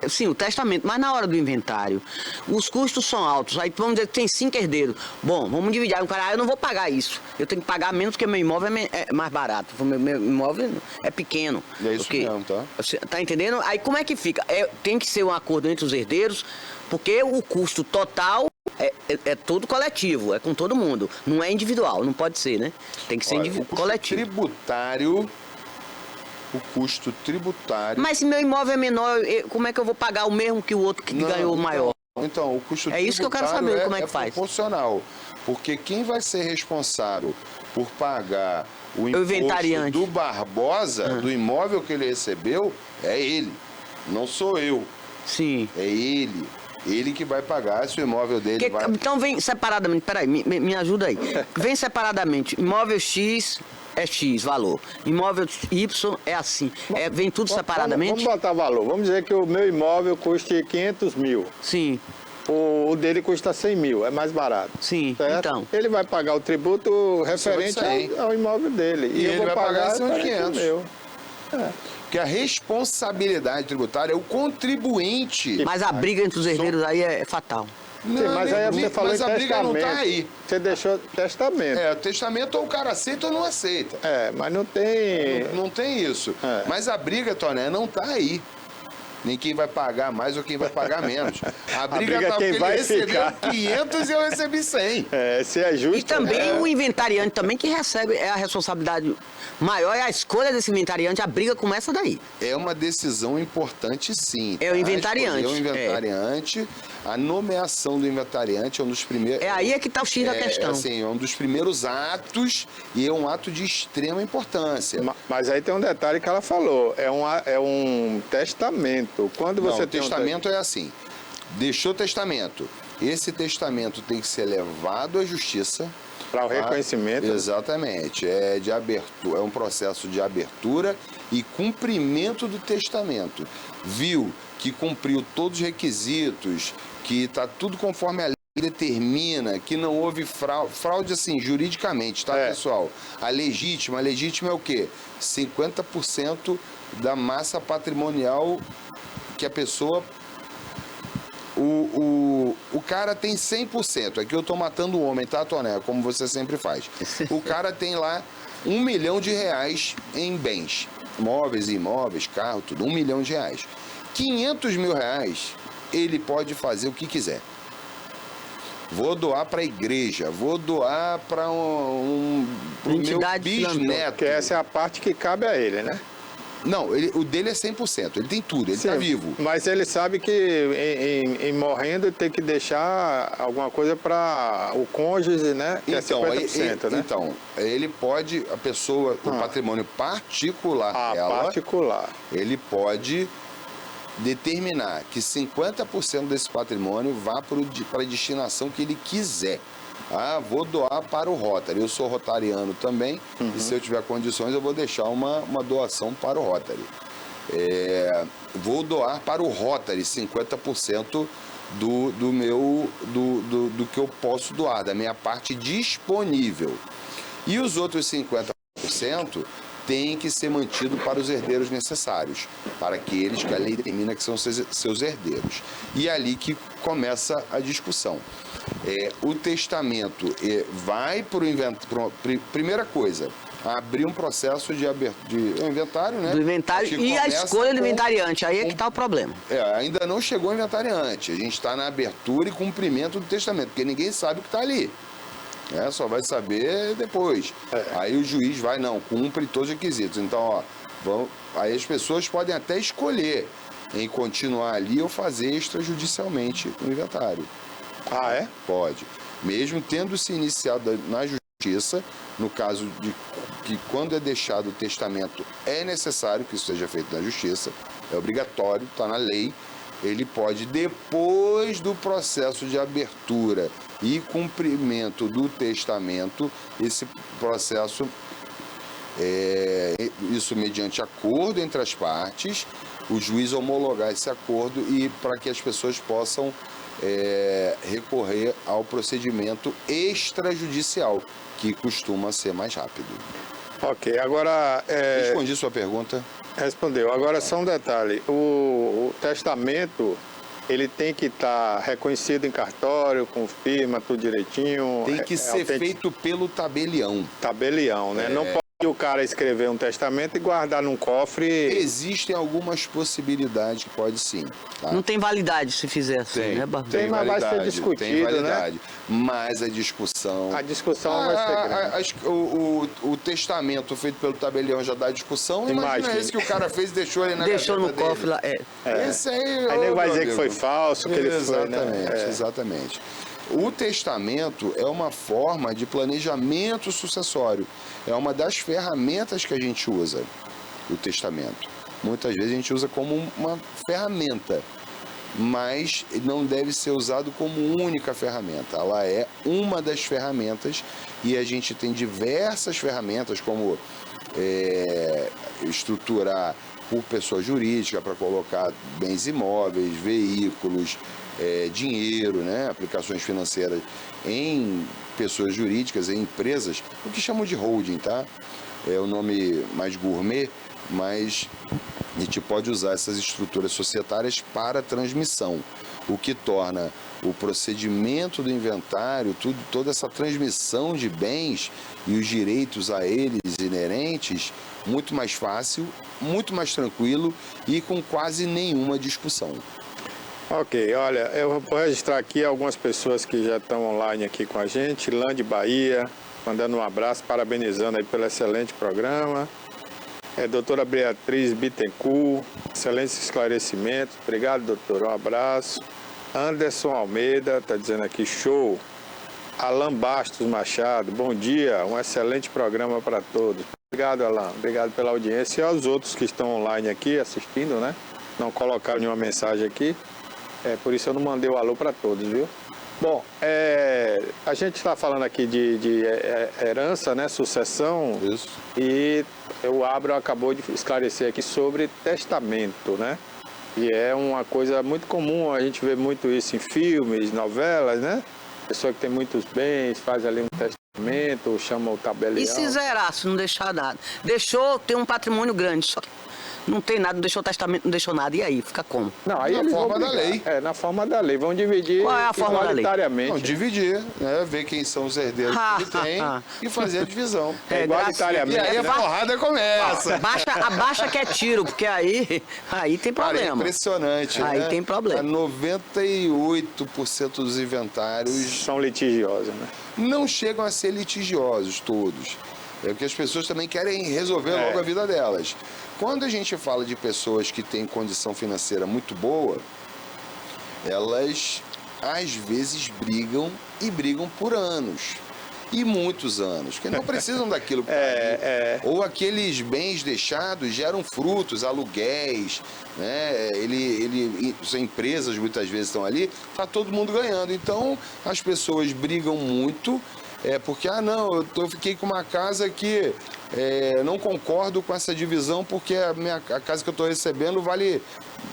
sim, o testamento, mas na hora do inventário, os custos são altos. Aí vamos dizer que tem 5 herdeiros. Bom, vamos dividir. Aí o cara, eu não vou pagar isso. Eu tenho que pagar menos porque meu imóvel é mais barato. Meu imóvel é pequeno. E é isso mesmo, tá? Você tá entendendo? Aí como é que fica? Tem que ser um acordo entre os herdeiros, porque o custo total é todo coletivo, é com todo mundo. Não é individual, não pode ser, né? Tem que ser coletivo. O custo tributário... Mas se meu imóvel é menor, como é que eu vou pagar o mesmo que o outro que ganhou maior? Então, o custo tributário isso que eu quero saber, como é que faz. Proporcional. Porque quem vai ser responsável por pagar o imposto do Barbosa, do imóvel que ele recebeu, é ele. Não sou eu. Sim. É ele. Ele que vai pagar se o imóvel dele vai... Então vem separadamente, peraí, me ajuda aí. Vem separadamente, imóvel X é X valor, imóvel Y é assim, vem tudo separadamente? Vamos botar valor, vamos dizer que o meu imóvel custe 500 mil. Sim. O dele custa 100 mil, é mais barato. Sim, certo? então. Ele vai pagar o tributo referente ao imóvel dele. E eu ele vou vai pagar acima de 500. Meu. Porque a responsabilidade tributária é o contribuinte. Mas a briga entre os herdeiros aí é fatal. Sim, mas aí você falou mas em a briga testamento. não tá aí. Você deixou testamento. O testamento ou o cara aceita ou não aceita. Mas não tem... Não tem isso. Mas a briga, Toné, não tá aí. Nem quem vai pagar mais ou quem vai pagar menos. A briga tá porque ele recebeu 500 e eu recebi 100. Se é justo... E também o inventariante também que recebe a responsabilidade maior, é a escolha desse inventariante, a briga começa daí. É uma decisão importante, sim. É o inventariante. É o inventariante. A nomeação do inventariante é um dos primeiros... Aí é que está o X da questão. É um dos primeiros atos e é um ato de extrema importância. Mas aí tem um detalhe que ela falou. É um testamento. Quando você tem testamento é assim. Deixou testamento. Esse testamento tem que ser levado à justiça. Para o reconhecimento. Exatamente. É um processo de abertura e cumprimento do testamento. Viu que cumpriu todos os requisitos, que está tudo conforme a lei determina, que não houve fraude assim, juridicamente, tá, pessoal? A legítima é o quê? 50% da massa patrimonial que a pessoa... O cara tem 100%. Aqui eu tô matando o homem, tá, Toné? Como você sempre faz. O cara tem lá R$1 milhão em bens. Móveis e imóveis, carro, tudo. R$1 milhão. R$500 mil, ele pode fazer o que quiser. vou doar para a igreja, vou doar para o meu Entidade bisneto. Porque essa é a parte que cabe a ele, né? Não, o dele é 100%, ele tem tudo, ele está Sim, vivo. Mas ele sabe que em morrendo tem que deixar alguma coisa para o cônjuge, né? Que Então, é 50%, né? então, ele pode, a pessoa, o patrimônio particular dela, particular. ele pode determinar que 50% desse patrimônio vá para a destinação que ele quiser. Ah, vou doar para o Rotary. Eu sou rotariano também, e se eu tiver condições, eu vou deixar uma doação para o Rotary. Vou doar para o Rotary 50% do que eu posso doar, da minha parte disponível. E os outros 50% têm que ser mantidos para os herdeiros necessários, para aqueles que a lei determina que são seus herdeiros. E é ali que começa a discussão. O testamento vai para o inventário. Primeira coisa, abrir um processo de inventário, né? Do inventário e a escolha do inventariante, aí é que está o problema. Ainda não chegou o inventariante, a gente está na abertura e cumprimento do testamento, porque ninguém sabe o que está ali. Só vai saber depois. Aí o juiz vai, cumpre todos os requisitos. Então, aí as pessoas podem até escolher em continuar ali ou fazer extrajudicialmente o inventário. Ah, é? Pode. Mesmo tendo se iniciado na justiça, no caso de que quando é deixado o testamento é necessário que isso seja feito na justiça, é obrigatório, está na lei, ele pode, depois do processo de abertura e cumprimento do testamento, esse processo, isso mediante acordo entre as partes, o juiz homologar esse acordo e para que as pessoas possam recorrer ao procedimento extrajudicial, que costuma ser mais rápido. Ok, agora... Respondi sua pergunta? Respondeu. Agora só um detalhe, o testamento, ele tem que estar reconhecido em cartório, com firma, tudo direitinho. Tem que ser feito pelo tabelião. Tabelião, né? Não pode o cara escrever um testamento e guardar num cofre. Existem algumas possibilidades que pode sim. Tá? Não tem validade se fizer assim, né, Barbosa? Tem, mas vai ser discutido, tem validade, né? Mas a discussão... A discussão vai ser grande. O testamento feito pelo tabelião já dá discussão. Imagina esse que o cara fez e deixou ele na Deixou no gaveta cofre lá. Esse aí... Aí nem vai dizer amigo, que foi falso, que ele foi, né? Exatamente. O testamento é uma forma de planejamento sucessório. É uma das ferramentas que a gente usa, o testamento. Muitas vezes a gente usa como uma ferramenta, mas não deve ser usado como única ferramenta. Ela é uma das ferramentas e a gente tem diversas ferramentas, como estruturar por pessoa jurídica para colocar bens imóveis, veículos, dinheiro, né? Aplicações financeiras em pessoas jurídicas, em empresas, o que chamam de holding, tá? É o nome mais gourmet, mas a gente pode usar essas estruturas societárias para transmissão, o que torna o procedimento do inventário, toda essa transmissão de bens e os direitos a eles inerentes muito mais fácil, muito mais tranquilo e com quase nenhuma discussão. Ok, olha, eu vou registrar aqui algumas pessoas que já estão online aqui com a gente. Lã de Bahia, mandando um abraço, parabenizando aí pelo excelente programa. Doutora Beatriz Bittencourt, excelentes esclarecimentos. Obrigado, doutor, um abraço. Anderson Almeida está dizendo aqui, show. Alan Bastos Machado, bom dia, um excelente programa para todos. Obrigado, Alan, obrigado pela audiência e aos outros que estão online aqui assistindo, né? Não colocaram nenhuma mensagem aqui. Por isso eu não mandei o alô para todos, viu? Bom, a gente está falando aqui de herança, né, sucessão. Isso. E o Abra acabou de esclarecer aqui sobre testamento, né? E é uma coisa muito comum, a gente vê muito isso em filmes, novelas, né? Pessoa que tem muitos bens, faz ali um testamento, chama o tabelião. E se zerar, se não deixar nada? Deixou ter um patrimônio grande, só que Não tem nada, não deixou testamento, não deixou nada. E aí, fica como? Não, aí Na eles vão forma da brigar. lei. Na forma da lei. Vão dividir Qual é a forma da lei? igualitariamente. Não, dividir, né? Ver quem são os herdeiros que tem e fazer a divisão. Igualitariamente. E aí a né? porrada começa. Abaixa que é tiro, porque aí tem Cara, é problema. impressionante, Aí né? tem problema. 98% dos inventários São litigiosos, né? não chegam a ser litigiosos todos. É porque as pessoas também querem resolver logo a vida delas. Quando a gente fala de pessoas que têm condição financeira muito boa, elas às vezes brigam e brigam por anos. E muitos anos, que não precisam daquilo. Ou aqueles bens deixados geram frutos, aluguéis, né? As empresas muitas vezes estão ali, está todo mundo ganhando. Então as pessoas brigam muito, porque, eu fiquei com uma casa que não concordo com essa divisão porque a casa que eu estou recebendo vale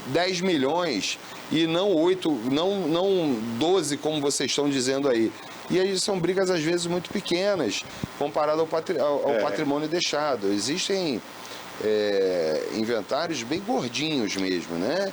10 milhões e não 8, não 12 como vocês estão dizendo aí. E aí são brigas às vezes muito pequenas comparado ao patrimônio deixado. Existem inventários bem gordinhos mesmo, né?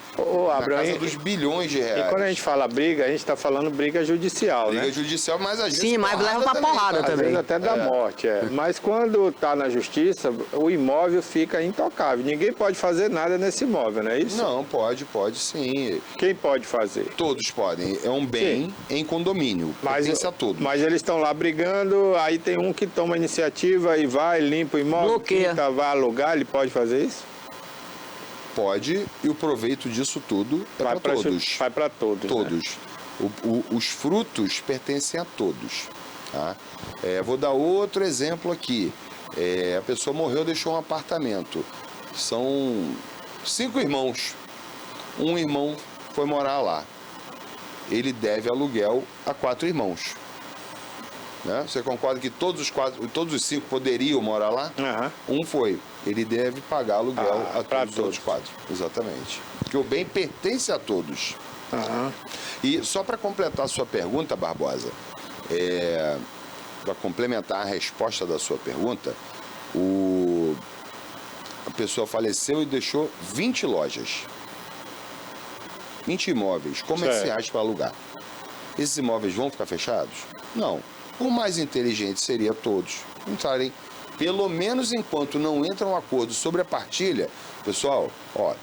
Abrão, na casa dos bilhões de reais. E quando a gente fala briga, a gente está falando briga judicial, briga né? judicial, mas às vezes Sim, mas leva pra porrada Às também. vezes até da morte, Mas quando está na justiça, o imóvel fica intocável. Ninguém pode fazer nada nesse imóvel, não é isso? Não, pode sim. Quem pode fazer? Todos podem. É um bem em condomínio. Pertence a todos. Mas eles estão lá brigando, aí tem um que toma a iniciativa e vai, limpa o imóvel, Bloqueia. quinta, vai alugar, ele pode fazer isso? Pode, e o proveito disso tudo é para todos. Vai para todos. Né? Todos. Os frutos pertencem a todos. Tá? Vou dar outro exemplo aqui. A pessoa morreu, deixou um apartamento. São 5 irmãos. Um irmão foi morar lá. Ele deve aluguel a 4 irmãos. Né? Você concorda que todos os 5 poderiam morar lá? Uhum. Um foi. Ele deve pagar aluguel a todos os outros 4. Exatamente. Porque o bem pertence a todos. Uhum. E só para completar a sua pergunta, Barbosa, para complementar a resposta da sua pergunta, a pessoa faleceu e deixou 20 lojas. 20 imóveis comerciais para alugar. Esses imóveis vão ficar fechados? Não. O mais inteligente seria todos entrarem, pelo menos enquanto não entra um acordo sobre a partilha. Pessoal,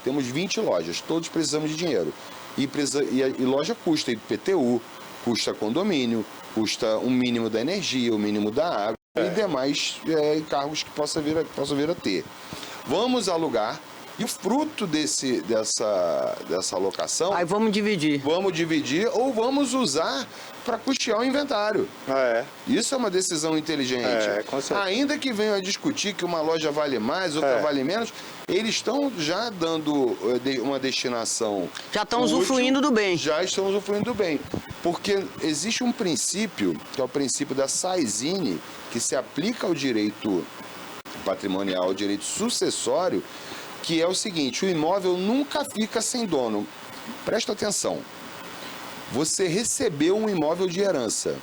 temos 20 lojas, todos precisamos de dinheiro. E loja custa IPTU, custa condomínio, custa um mínimo da energia, o mínimo da água e demais encargos que possa vir a ter. Vamos alugar. E o fruto dessa alocação... Aí vamos dividir. Vamos dividir ou vamos usar para custear o inventário. Isso é uma decisão inteligente. Com certeza. Ainda que venham a discutir que uma loja vale mais, outra vale menos, eles estão já dando uma destinação... Já estão útil, usufruindo do bem. Já estão usufruindo do bem. Porque existe um princípio, que é o princípio da Saizine, que se aplica ao direito patrimonial, ao direito sucessório, que é o seguinte: o imóvel nunca fica sem dono. Presta atenção. Você recebeu um imóvel de herança.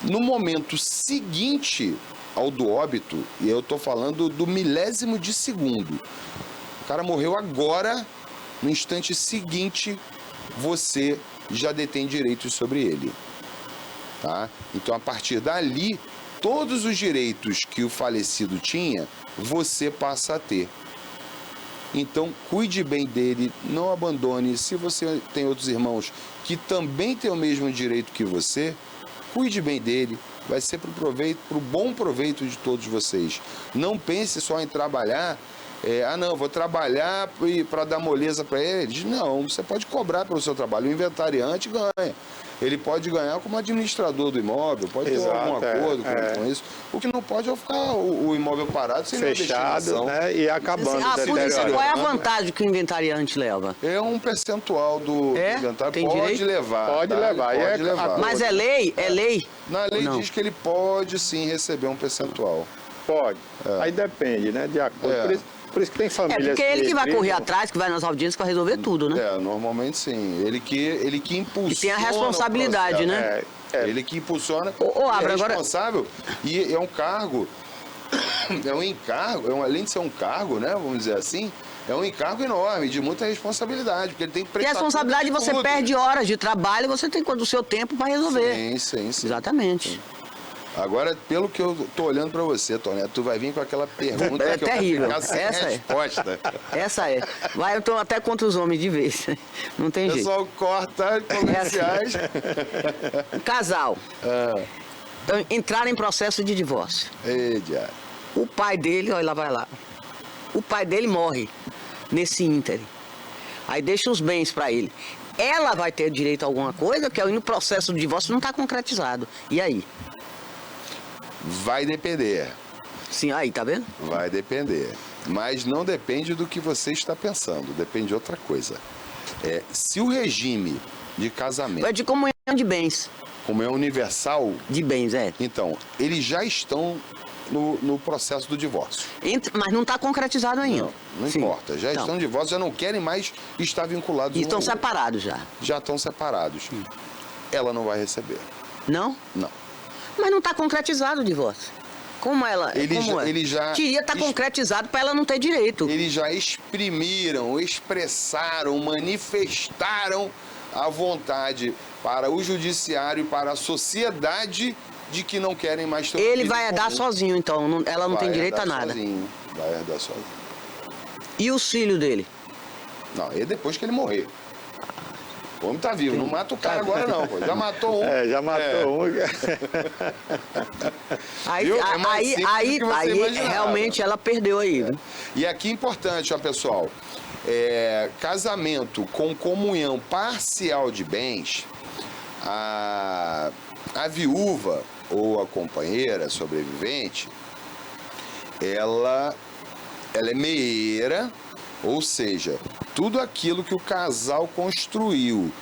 No momento seguinte ao do óbito, e eu estou falando do milésimo de segundo, o cara morreu agora, no instante seguinte, você já detém direitos sobre ele. Tá? Então, a partir dali, todos os direitos que o falecido tinha, você passa a ter. Então, cuide bem dele, não abandone. Se você tem outros irmãos que também têm o mesmo direito que você, cuide bem dele. Vai ser para o bom proveito de todos vocês. Não pense só em trabalhar. Vou trabalhar para dar moleza para eles. Não, você pode cobrar pelo seu trabalho. O inventariante ganha. Ele pode ganhar como administrador do imóvel, pode ter algum acordo com isso. O que não pode é ficar o imóvel parado sem fechado, né? E acabando. Por isso, qual é a vantagem que o inventariante leva? É um percentual do inventário. Tem pode direito? levar. Pode tá? levar. Pode levar. Mas é lei? É lei? Na lei diz que ele pode sim receber um percentual. Pode. Aí depende, né? De acordo. Por isso que tem famílias. Porque ele que vai correr atrás, que vai nas audiências para resolver tudo, né? Normalmente sim. Ele que impulsiona. E tem a responsabilidade, né? Ele que impulsiona. Abra, é responsável. E é um cargo é um encargo, além de ser um cargo, né, vamos dizer assim, é um encargo enorme, de muita responsabilidade, porque ele tem que E a prestar responsabilidade conta de você tudo. perde horas de trabalho, você tem o seu tempo para resolver. Sim. Exatamente. Agora, pelo que eu tô olhando para você, Tony, tu vai vir com aquela pergunta É que terrível. eu vou ficar sem Essa é. resposta. Essa é. Vai, eu tô até contra os homens de vez. Não tem O jeito. pessoal corta comerciais. Casal. Então, entraram em processo de divórcio. Ei, diabo. O pai dele, olha lá, vai lá. O pai dele morre nesse ínterim. Aí deixa os bens para ele. Ela vai ter direito a alguma coisa, que no processo do divórcio não está concretizado. E aí? Vai depender. Sim, aí, tá vendo? Vai depender. Mas não depende do que você está pensando, depende de outra coisa. Se o regime de casamento, É de comunhão de bens. como é universal, De bens, é. então, eles já estão no processo do divórcio. Mas não está concretizado ainda. Não Sim. importa. Já Então, estão no divórcio, já não querem mais estar vinculados. E um estão ao outro. separados já. Já estão separados. Ela não vai receber. Não? Não. Mas não está concretizado o divórcio. Como ela? Ele já Queria estar concretizado para ela não ter direito. Eles já exprimiram, expressaram, manifestaram a vontade para o judiciário e para a sociedade de que não querem mais ter Ele vida vai herdar comum. sozinho, então. Ela não tem Vai direito a herdar nada. Sozinho, vai herdar sozinho. E os filhos dele? Não, e depois que ele morrer. O homem tá vivo, não mata o cara agora não, pô. Já matou um. Já matou um. Aí, Viu? É mais simples do que você imaginava. realmente ela perdeu aí. Viu? E aqui é importante, ó, pessoal, casamento com comunhão parcial de bens, a viúva ou a companheira sobrevivente, ela é meieira, ou seja, tudo aquilo que o casal construiu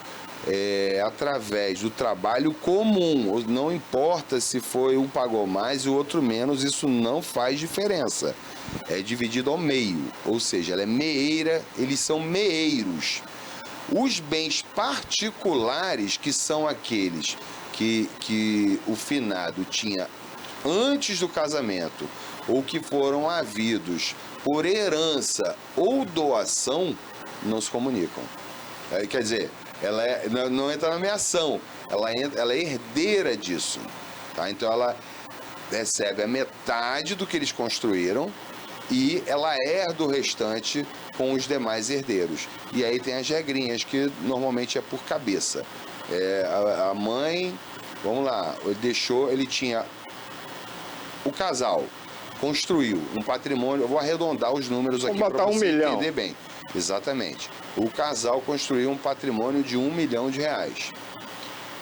através do trabalho comum, não importa se foi um pagou mais e o outro menos, isso não faz diferença. É dividido ao meio, ou seja, ela é meeira, eles são meeiros. Os bens particulares, que são aqueles que o finado tinha antes do casamento ou que foram havidos por herança ou doação, não se comunicam. Quer dizer, ela não entra na meação, ela é herdeira disso. Tá? Então ela recebe a metade do que eles construíram e ela herda o restante com os demais herdeiros. E aí tem as regrinhas, que normalmente é por cabeça. A mãe, vamos lá, ele tinha o casal, construiu um patrimônio, eu vou arredondar os números aqui para você entender bem. Exatamente. O casal construiu um patrimônio de R$1 milhão.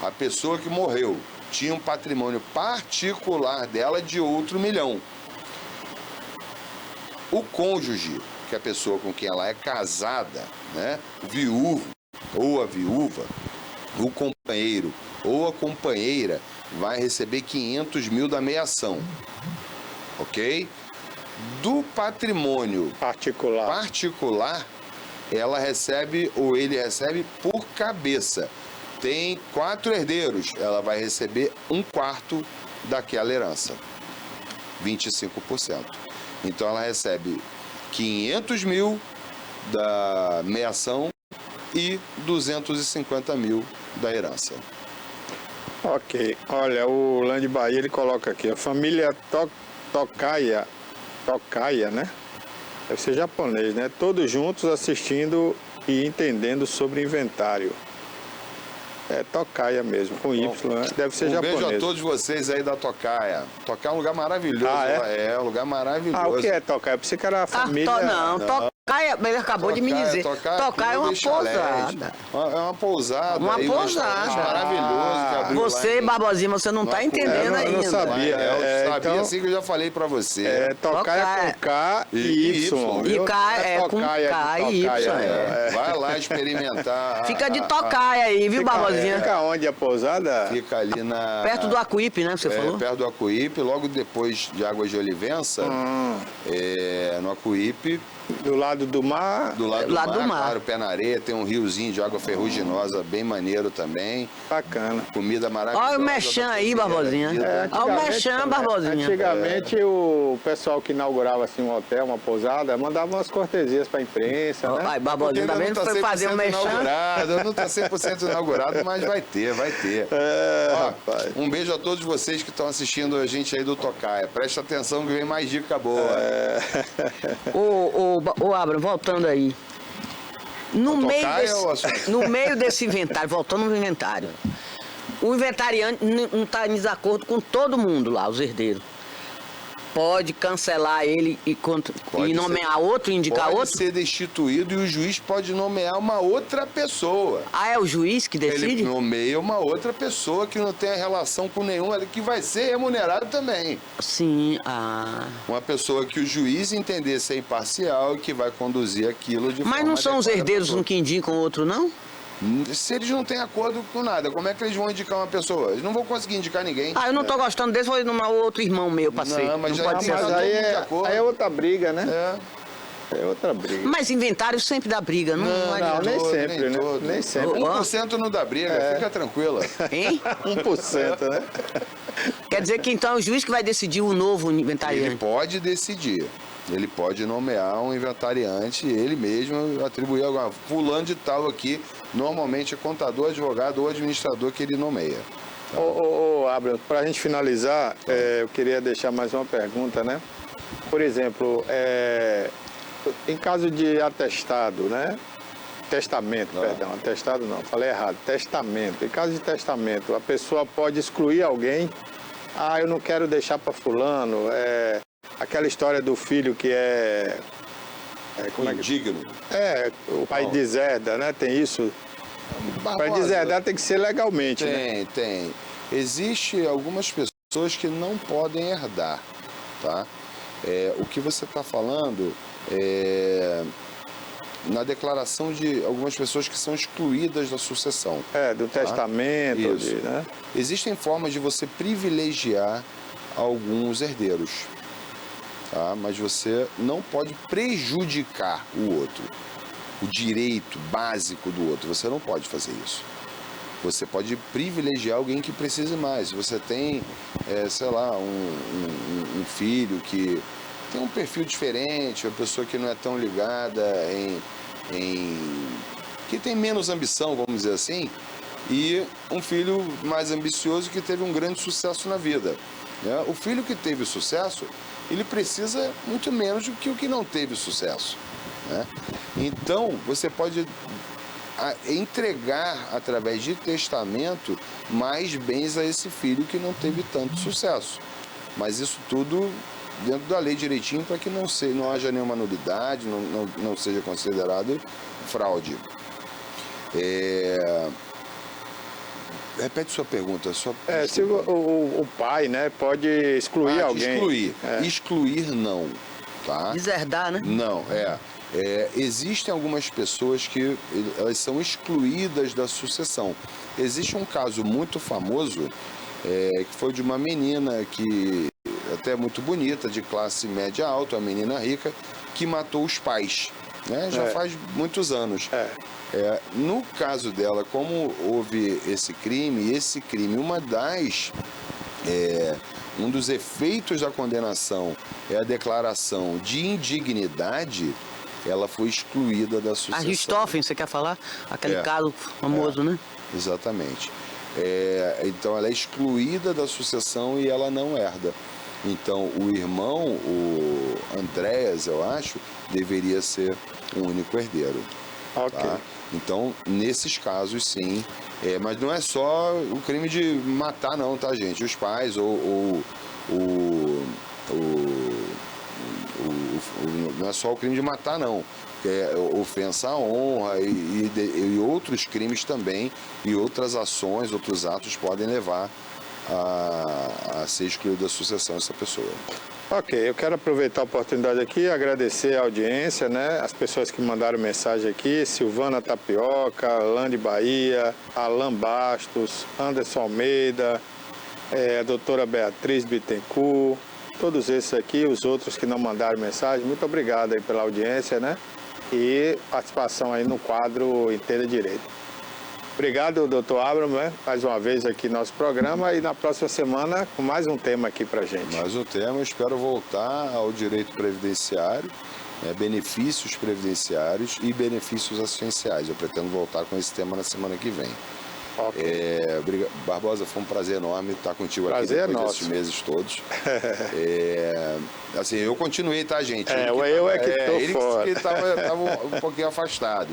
A pessoa que morreu tinha um patrimônio particular dela de outro R$1 milhão. O cônjuge, que é a pessoa com quem ela é casada, né, o viúvo ou a viúva, o companheiro ou a companheira, vai receber 500 mil da meiação. Ok? Do patrimônio particular, ela recebe ou ele recebe por cabeça. Tem 4 herdeiros, ela vai receber 1/4 daquela herança, 25%. Então ela recebe 500 mil da meiação e 250 mil da herança. Ok. Olha, o Land Bahia, ele coloca aqui, a família Tocaia, né? Deve ser japonês, né? Todos juntos assistindo e entendendo sobre inventário. É Tocaia mesmo, com Y, né? Deve ser japonês. Beijo a todos vocês aí da Tocaia. Tocaia é um lugar maravilhoso. É um lugar maravilhoso. O que é Tocaia? Eu pensei que era a família... Tocaia, ele acabou de me dizer. Tocaia é uma pousada. É uma pousada. Uma aí, pousada. Maravilhoso que abriu você, Barbosinha, você não está entendendo ainda. Eu não sabia. Eu sabia então, assim que eu já falei pra você. Tocaia com K e Y. E K é com K e Y. Vai lá experimentar. Fica de Tocaia aí, viu, Barbosinha? Fica onde a pousada? Fica ali perto do Acuípe, né, que você falou? Perto do Acuípe, logo depois de Águas de Olivença, no Acuípe. Do lado do mar? Do lado do mar, claro, pé na areia, tem um riozinho de água ferruginosa bem maneiro também. Bacana. Comida vida maravilhosa. Olha o Merchan aí, Barbosinha. Olha o Merchan, Barbosinha. Antigamente o pessoal que inaugurava assim, um hotel, uma pousada, mandava umas cortesias para a imprensa, né? Ai, Barbosinha, tá vendo? Foi fazer o Merchan. Não está 100% inaugurado, mas vai ter. Ó, rapaz. um beijo a todos vocês que estão assistindo a gente aí do Tocaia. Presta atenção que vem mais dica boa. Ô, Abra, voltando aí. No meio desse inventário, voltando no inventário, o inventariante não está em desacordo com todo mundo lá, os herdeiros. Pode cancelar ele e nomear outro, indicar outro? Pode ser destituído e o juiz pode nomear uma outra pessoa. Ah, é o juiz que decide? Ele nomeia uma outra pessoa que não tem relação com nenhum, que vai ser remunerado também. Sim, Uma pessoa que o juiz entender ser imparcial e que vai conduzir aquilo de Mas forma não são os herdeiros um que indicam o outro, não? Se eles não têm acordo com nada, como é que eles vão indicar uma pessoa? Eles não vão conseguir indicar ninguém. Eu não tô gostando desse, vou nomear outro irmão meu pra ser. Não, mas já pode ser. mas aí é outra briga, né? É outra briga. Mas inventário sempre dá briga, não? Não, nem todo, sempre, nem né? todo. Nem sempre. 1% não dá briga, fica tranquila. Hein? 1%, né? Quer dizer que então é o juiz que vai decidir o novo inventariante? Ele pode decidir. Ele pode nomear um inventariante, ele mesmo atribuir agora. Fulano de tal aqui, normalmente é contador, advogado ou administrador que ele nomeia. Abra, para a gente finalizar, eu queria deixar mais uma pergunta, né? Por exemplo, em caso de atestado, né? Testamento, perdão, atestado não, falei errado, testamento. Em caso de testamento, a pessoa pode excluir alguém. Eu não quero deixar para fulano. Aquela história do filho que Indigno. o pai deserda, né? Tem isso. Para deserdar tem que ser legalmente, né? Tem. Existe algumas pessoas que não podem herdar, tá? O que você está falando é na declaração de algumas pessoas que são excluídas da sucessão. Do testamento, Isso. né? Existem formas de você privilegiar alguns herdeiros, tá? Mas você não pode prejudicar o outro, o direito básico do outro. Você não pode fazer isso. Você pode privilegiar alguém que precise mais. Se você tem, sei lá, um filho que tem um perfil diferente, uma pessoa que não é tão ligada que tem menos ambição, vamos dizer assim, e um filho mais ambicioso que teve um grande sucesso na vida, né? O filho que teve sucesso, ele precisa muito menos do que o que não teve sucesso, né? Então, você pode entregar, através de testamento, mais bens a esse filho que não teve tanto sucesso. Mas isso tudo dentro da lei direitinho, para que não haja nenhuma nulidade, não seja considerado fraude. Repete sua pergunta. Se o pai, né, pode excluir alguém. Excluir não, tá? Deserdar, né? Não, existem algumas pessoas que elas são excluídas da sucessão. Existe um caso muito famoso, que foi de uma menina que até muito bonita, de classe média alta, uma menina rica, que matou os pais, né? Já faz muitos anos. No caso dela, como houve esse crime, um dos efeitos da condenação é a declaração de indignidade, ela foi excluída da sucessão. A Richthofen, você quer falar? Aquele caso famoso, né? Exatamente. Então ela é excluída da sucessão e ela não herda. Então o irmão, o Andréas, eu acho, deveria ser o único herdeiro. Ok. Tá? Então, nesses casos, sim. Mas não é só o crime de matar, não, tá, gente? Os pais não é só o crime de matar, não. Ofensa à honra e outros crimes também, e outras ações, outros atos podem levar a ser excluído da sucessão essa pessoa. Ok, eu quero aproveitar a oportunidade aqui e agradecer a audiência, né? As pessoas que mandaram mensagem aqui: Silvana Tapioca, Lande Bahia, Alan Bastos, Anderson Almeida, a doutora Beatriz Bittencourt, todos esses aqui, os outros que não mandaram mensagem, muito obrigado aí pela audiência, né? E participação aí no quadro Entenda Direito. Obrigado, doutor Abramo, né? Mais uma vez aqui no nosso programa e na próxima semana com mais um tema aqui pra gente. Mais um tema, eu espero voltar ao direito previdenciário, benefícios previdenciários e benefícios assistenciais. Eu pretendo voltar com esse tema na semana que vem. Okay. Barbosa, foi um prazer enorme estar contigo prazer aqui depois desses meses todos. Assim, eu continuei, tá, gente? Eu que tô fora. Ele estava um pouquinho afastado.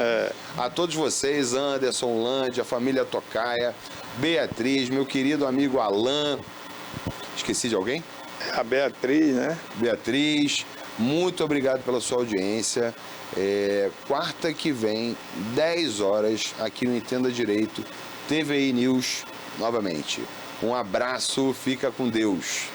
A todos vocês, Anderson, Lande, a família Tocaia, Beatriz, meu querido amigo Alain. Esqueci de alguém? A Beatriz, né? Beatriz, muito obrigado pela sua audiência. Quarta que vem, 10 horas, aqui no Entenda Direito, TVI News, novamente. Um abraço, fica com Deus.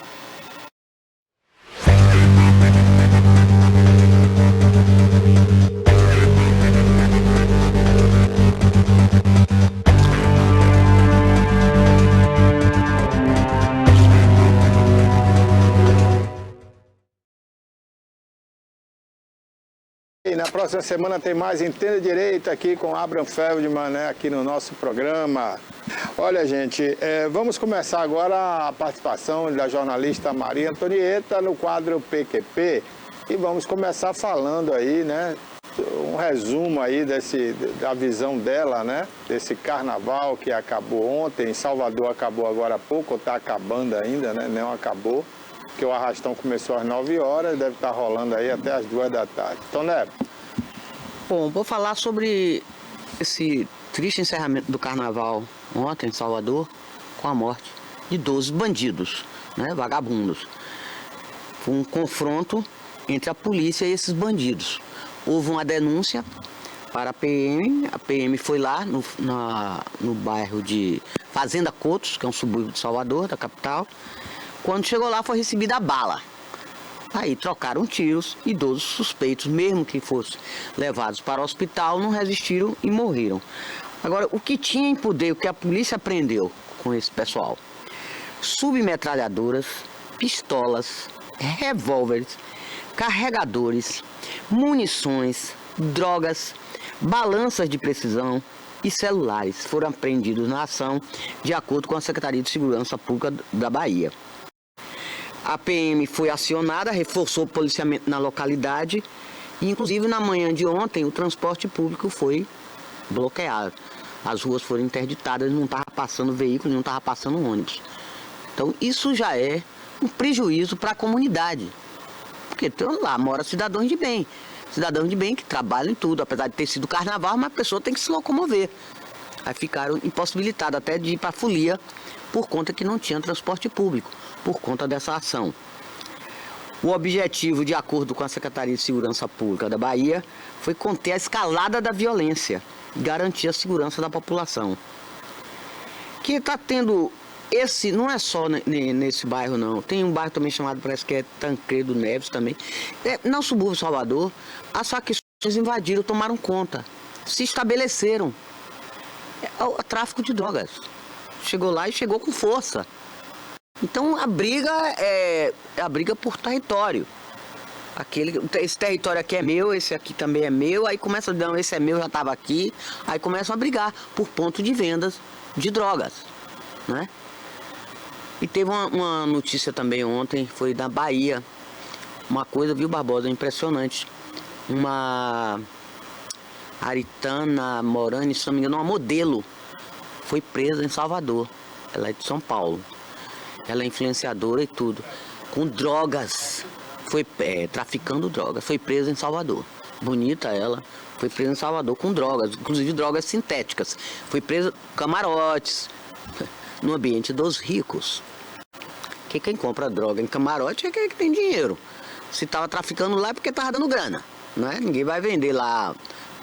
E na próxima semana tem mais Entenda Direito aqui com Abraham Feldman, né, aqui no nosso programa. Olha, gente, vamos começar agora a participação da jornalista Maria Antonieta no quadro PQP e vamos começar falando aí, né, um resumo aí da visão dela, né, desse carnaval que acabou ontem, em Salvador acabou agora há pouco, ou está acabando ainda, né, não acabou. Porque o arrastão começou às 9 horas, deve estar rolando aí até às 2 da tarde. Então, né? Bom, vou falar sobre esse triste encerramento do carnaval ontem em Salvador, com a morte de 12 bandidos, né, vagabundos. Foi um confronto entre a polícia e esses bandidos. Houve uma denúncia para a PM foi lá no bairro de Fazenda Cotos, que é um subúrbio de Salvador, da capital. Quando chegou lá, foi recebida a bala. Aí trocaram tiros e 12 suspeitos, mesmo que fossem levados para o hospital, não resistiram e morreram. Agora, o que tinha em poder, o que a polícia prendeu com esse pessoal? Submetralhadoras, pistolas, revólveres, carregadores, munições, drogas, balanças de precisão e celulares foram apreendidos na ação, de acordo com a Secretaria de Segurança Pública da Bahia. A PM foi acionada, reforçou o policiamento na localidade e, inclusive, na manhã de ontem, o transporte público foi bloqueado. As ruas foram interditadas, não estava passando veículo, não estava passando ônibus. Então, isso já é um prejuízo para a comunidade. Porque lá mora cidadãos de bem que trabalham em tudo, apesar de ter sido carnaval, mas a pessoa tem que se locomover. Aí ficaram impossibilitados até de ir para a folia por conta que não tinha transporte público, por conta dessa ação. O objetivo, de acordo com a Secretaria de Segurança Pública da Bahia, foi conter a escalada da violência e garantir a segurança da população. Que está tendo não é só nesse bairro não, tem um bairro também chamado, parece que é Tancredo Neves também, no subúrbio de Salvador, as facções invadiram, tomaram conta, se estabeleceram. O tráfico de drogas. Chegou lá e chegou com força. Então a briga é a briga por território. Esse território aqui é meu, esse aqui também é meu, aí começa, não, esse é meu, já estava aqui, aí começam a brigar por ponto de vendas de drogas, né? E teve uma notícia também ontem, foi da Bahia, uma coisa, viu, Barbosa, impressionante. Uma Aritana Morani, se não me engano, uma modelo, foi presa em Salvador. Ela é de São Paulo. Ela é influenciadora e tudo. Com drogas. Foi traficando drogas. Foi presa em Salvador. Bonita ela. Foi presa em Salvador com drogas. Inclusive drogas sintéticas. Foi presa camarotes. No ambiente dos ricos. Que quem compra droga em camarote é quem tem dinheiro. Se estava traficando lá é porque estava dando grana. Não é? Ninguém vai vender lá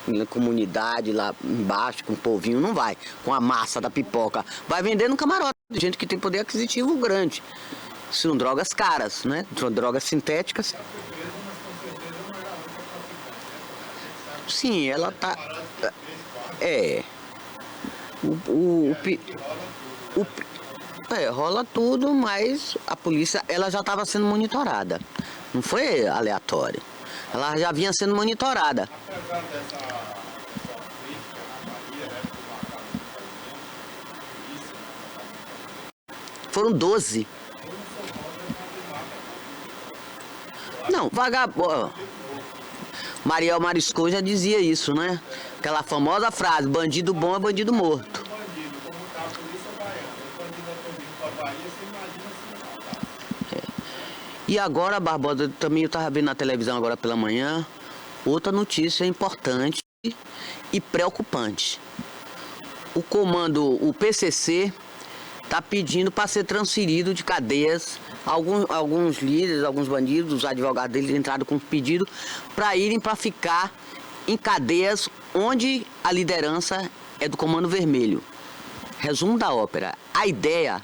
na comunidade, lá embaixo, com o povinho, não vai. Com a massa da pipoca. Vai vender no camarote. Gente que tem poder aquisitivo grande. São drogas caras, né? Drogas sintéticas. Sim, ela tá... rola tudo, mas a polícia, ela já estava sendo monitorada. Não foi aleatório. Ela já vinha sendo monitorada. Foram 12. Não, vagabundo. Mariel Marisco já dizia isso, né? Aquela famosa frase, bandido bom é bandido morto. E agora, Barbosa, também eu estava vendo na televisão agora pela manhã, outra notícia importante e preocupante. O comando, o PCC, está pedindo para ser transferido de cadeias. Alguns líderes, alguns bandidos, os advogados deles entraram com pedido para irem para ficar em cadeias onde a liderança é do Comando Vermelho. Resumo da ópera. A ideia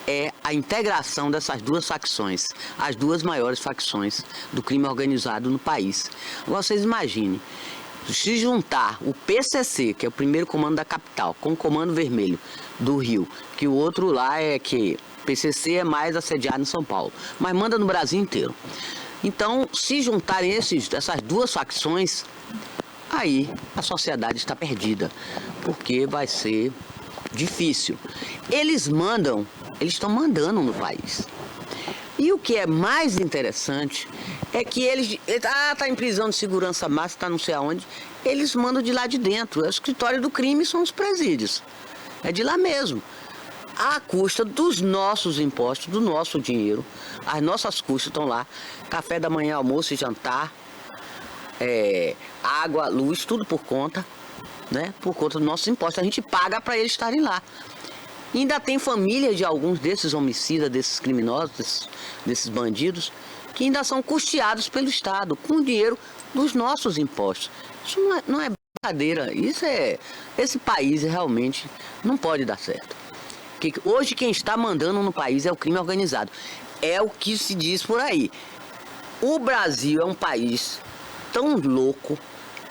é a integração dessas duas facções, as duas maiores facções do crime organizado no país. Agora vocês imaginem, se juntar o PCC, que é o primeiro comando da capital, com o Comando Vermelho do Rio, que o outro lá é que PCC é mais assediado em São Paulo, mas manda no Brasil inteiro. Então, se juntarem essas duas facções, aí a sociedade está perdida, porque vai ser difícil. Eles estão mandando no país. E o que é mais interessante é que tá em prisão de segurança máxima, tá não sei aonde, eles mandam de lá de dentro. O escritório do crime são os presídios. É de lá mesmo. À custa dos nossos impostos, do nosso dinheiro. As nossas custas estão lá. Café da manhã, almoço e jantar. Água, luz, tudo por conta, né? Por conta dos nossos impostos. A gente paga para eles estarem lá. E ainda tem família de alguns desses homicidas, desses criminosos, desses bandidos, que ainda são custeados pelo Estado, com o dinheiro dos nossos impostos. Isso não é brincadeira. Esse país realmente não pode dar certo. Hoje quem está mandando no país é o crime organizado. É o que se diz por aí. O Brasil é um país tão louco,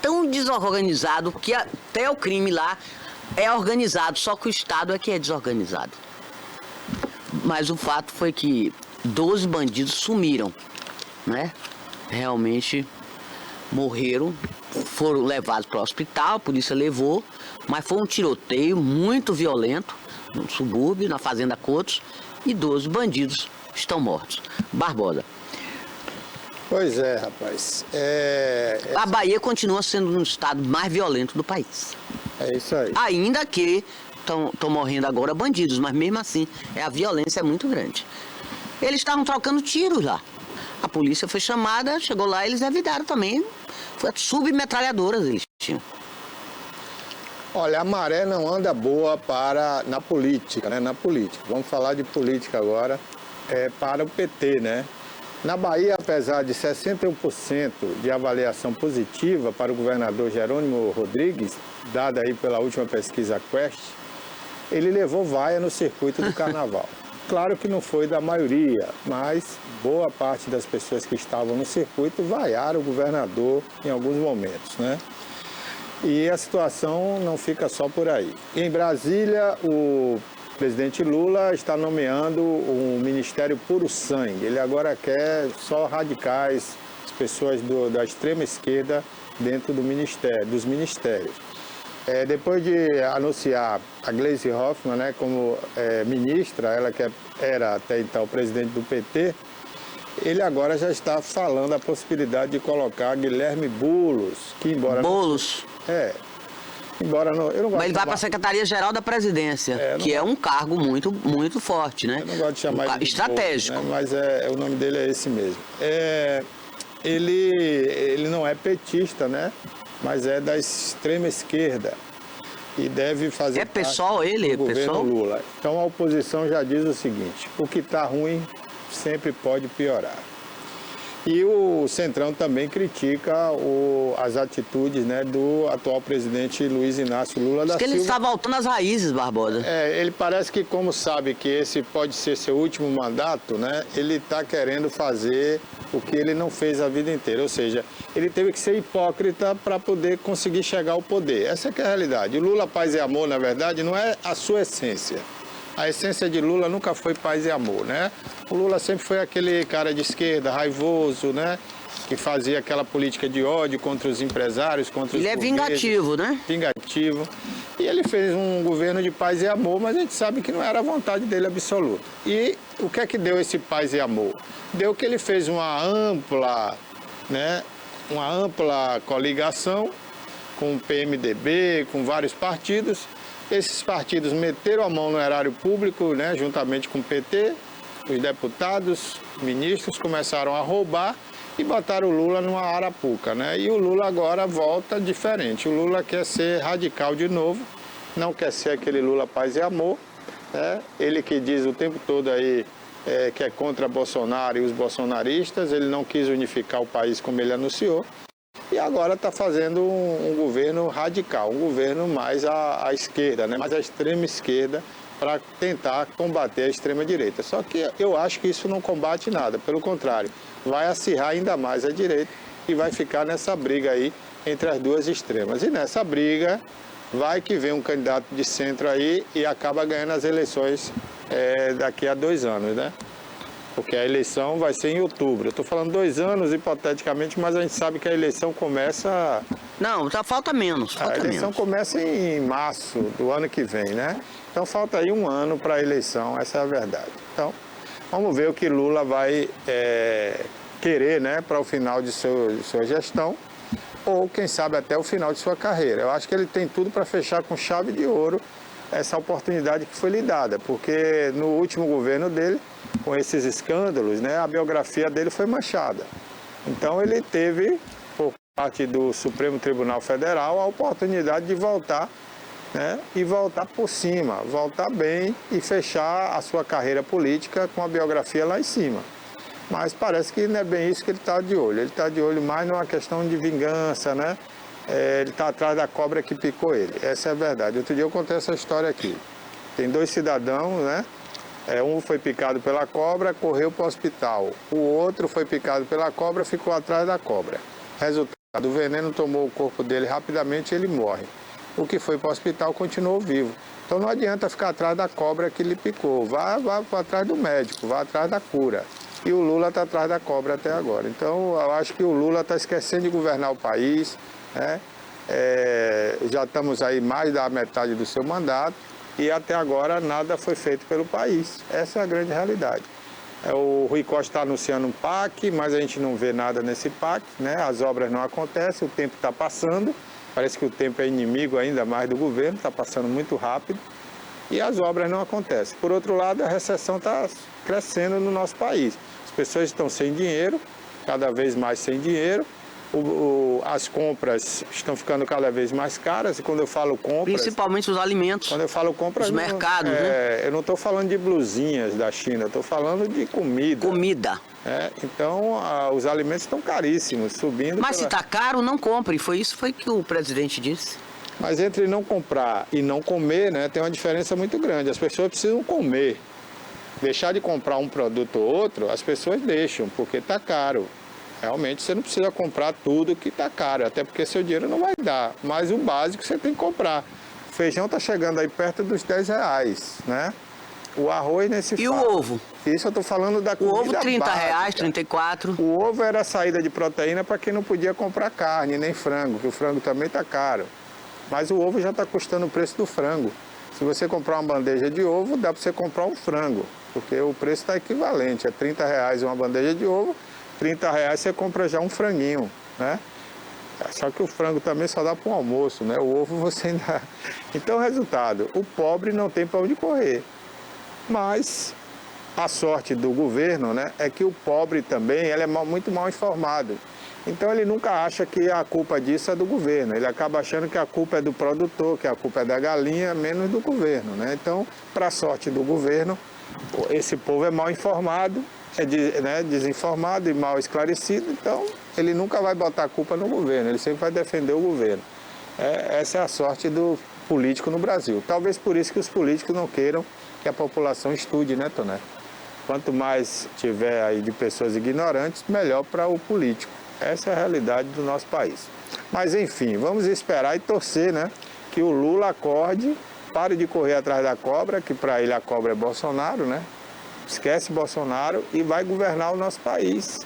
tão desorganizado, que até o crime lá é organizado, só que o Estado é que é desorganizado. Mas o fato foi que 12 bandidos sumiram, né? Realmente morreram, foram levados para o hospital, a polícia levou, mas foi um tiroteio muito violento no subúrbio, na Fazenda Cotos, e 12 bandidos estão mortos. Barbosa. Pois é, rapaz. A Bahia continua sendo um estado mais violento do país. É isso aí. Ainda que estão morrendo agora bandidos, mas mesmo assim a violência é muito grande. Eles estavam trocando tiros lá. A polícia foi chamada, chegou lá, eles revidaram também. Foi submetralhadoras eles tinham. Olha, a maré não anda boa na política, né? Na política. Vamos falar de política agora, para o PT, né? Na Bahia, apesar de 61% de avaliação positiva para o governador Jerônimo Rodrigues, dada aí pela última pesquisa Quest, ele levou vaia no circuito do carnaval. Claro que não foi da maioria, mas boa parte das pessoas que estavam no circuito vaiaram o governador em alguns momentos, né? E a situação não fica só por aí. Em Brasília, o presidente Lula está nomeando um Ministério Puro Sangue. Ele agora quer só radicais, as pessoas da extrema esquerda dentro dos ministérios. Depois de anunciar a Gleisi Hoffmann, né, como ministra, ela que era até então presidente do PT, ele agora já está falando a possibilidade de colocar Guilherme Boulos, que embora... Boulos. Embora não, eu não gosto. Mas ele vai para a Secretaria-Geral da Presidência, que é um cargo muito, muito forte, né? Eu não gosto de chamar ele de estratégico. Boulos, né? Mas o nome dele é esse mesmo. Ele não é petista, né? Mas é da extrema esquerda e deve fazer pessoal ele, do governo pessoal? Lula. Então a oposição já diz o seguinte: o que está ruim sempre pode piorar. E o Centrão também critica as atitudes, né, do atual presidente Luiz Inácio Lula da Silva. Ele está voltando às raízes, Barbosa. Ele parece que, como sabe que esse pode ser seu último mandato, né, ele está querendo fazer o que ele não fez a vida inteira. Ou seja, ele teve que ser hipócrita para poder conseguir chegar ao poder. Essa que é a realidade. O Lula, paz e amor, na verdade, não é a sua essência. A essência de Lula nunca foi paz e amor, né? O Lula sempre foi aquele cara de esquerda, raivoso, né? Que fazia aquela política de ódio contra os empresários, contra os burgueses. Ele é vingativo, né? Vingativo. E ele fez um governo de paz e amor, mas a gente sabe que não era a vontade dele absoluta. E o que é que deu esse paz e amor? Deu que ele fez uma ampla coligação com o PMDB, com vários partidos. Esses partidos meteram a mão no erário público, né, juntamente com o PT. Os deputados, ministros começaram a roubar e botaram o Lula numa arapuca, né? E o Lula agora volta diferente. O Lula quer ser radical de novo, não quer ser aquele Lula paz e amor, né? Ele que diz o tempo todo aí que é contra Bolsonaro e os bolsonaristas, ele não quis unificar o país como ele anunciou. E agora está fazendo um governo radical, um governo mais à esquerda, né? Mais à extrema esquerda, para tentar combater a extrema-direita. Só que eu acho que isso não combate nada, pelo contrário, vai acirrar ainda mais a direita e vai ficar nessa briga aí entre as duas extremas. E nessa briga vai que vem um candidato de centro aí e acaba ganhando as eleições daqui a 2 anos, né? Porque a eleição vai ser em outubro. Eu estou falando 2 anos, hipoteticamente, mas a gente sabe que a eleição começa... Não, já falta menos. A eleição começa em março do ano que vem, né? Então falta aí 1 ano para a eleição, essa é a verdade. Então, vamos ver o que Lula vai querer, né, para o final de sua gestão, ou quem sabe até o final de sua carreira. Eu acho que ele tem tudo para fechar com chave de ouro essa oportunidade que foi lhe dada, porque no último governo dele, com esses escândalos, né, a biografia dele foi manchada. Então ele teve, por parte do Supremo Tribunal Federal, a oportunidade de voltar, né, e voltar por cima, voltar bem e fechar a sua carreira política com a biografia lá em cima. Mas parece que não é bem isso que ele está de olho. Ele está de olho mais numa questão de vingança, né? Ele está atrás da cobra que picou ele. Essa é a verdade. Outro dia eu contei essa história aqui. Tem 2 cidadãos, né? Um foi picado pela cobra, correu para o hospital. O outro foi picado pela cobra, ficou atrás da cobra. Resultado, o veneno tomou o corpo dele rapidamente e ele morre. O que foi para o hospital continuou vivo. Então não adianta ficar atrás da cobra que lhe picou. Vá para trás do médico, vá atrás da cura. E o Lula está atrás da cobra até agora. Então eu acho que o Lula está esquecendo de governar o país, né? Já estamos aí mais da metade do seu mandato e até agora nada foi feito pelo país. Essa é a grande realidade. O Rui Costa está anunciando um PAC, mas a gente não vê nada nesse PAC, né? As obras não acontecem, o tempo está passando. Parece que o tempo é inimigo ainda mais do governo, está passando muito rápido e as obras não acontecem. Por outro lado, a recessão está crescendo no nosso país. As pessoas estão sem dinheiro, cada vez mais sem dinheiro. As compras estão ficando cada vez mais caras. E quando eu falo compras... Principalmente os alimentos. Quando eu falo compras... Os mercados, né? Eu não estou falando de blusinhas da China, estou falando de comida. Comida. Então, os alimentos estão caríssimos, subindo... Mas se está caro, não compre. Foi que o presidente disse. Mas entre não comprar e não comer, né, tem uma diferença muito grande. As pessoas precisam comer. Deixar de comprar um produto ou outro, as pessoas deixam, porque está caro. Realmente você não precisa comprar tudo que está caro, até porque seu dinheiro não vai dar. Mas o básico você tem que comprar. O feijão está chegando aí perto dos R$10, né? O arroz nesse E o ovo? Isso eu estou falando da comida básica. O ovo R$30, básica. R$34. O ovo era a saída de proteína para quem não podia comprar carne, nem frango, que o frango também está caro. Mas o ovo já está custando o preço do frango. Se você comprar uma bandeja de ovo, dá para você comprar um frango, porque o preço está equivalente. É R$30 uma bandeja de ovo, R$30 você compra já um franguinho, né? Só que o frango também só dá para o almoço, né? O ovo você ainda... Então, resultado, o pobre não tem para onde correr. Mas a sorte do governo, né, é que o pobre também ele é muito mal informado. Então ele nunca acha que a culpa disso é do governo. Ele acaba achando que a culpa é do produtor, que a culpa é da galinha, menos do governo, né? Então, para a sorte do governo, esse povo é mal informado, desinformado e mal esclarecido, então ele nunca vai botar a culpa no governo, ele sempre vai defender o governo. Essa é a sorte do político no Brasil. Talvez por isso que os políticos não queiram que a população estude, né, Toné? Quanto mais tiver aí de pessoas ignorantes, melhor para o político. Essa é a realidade do nosso país. Mas, enfim, vamos esperar e torcer, né, que o Lula acorde, pare de correr atrás da cobra, que para ele a cobra é Bolsonaro, né? Esquece Bolsonaro e vai governar o nosso país.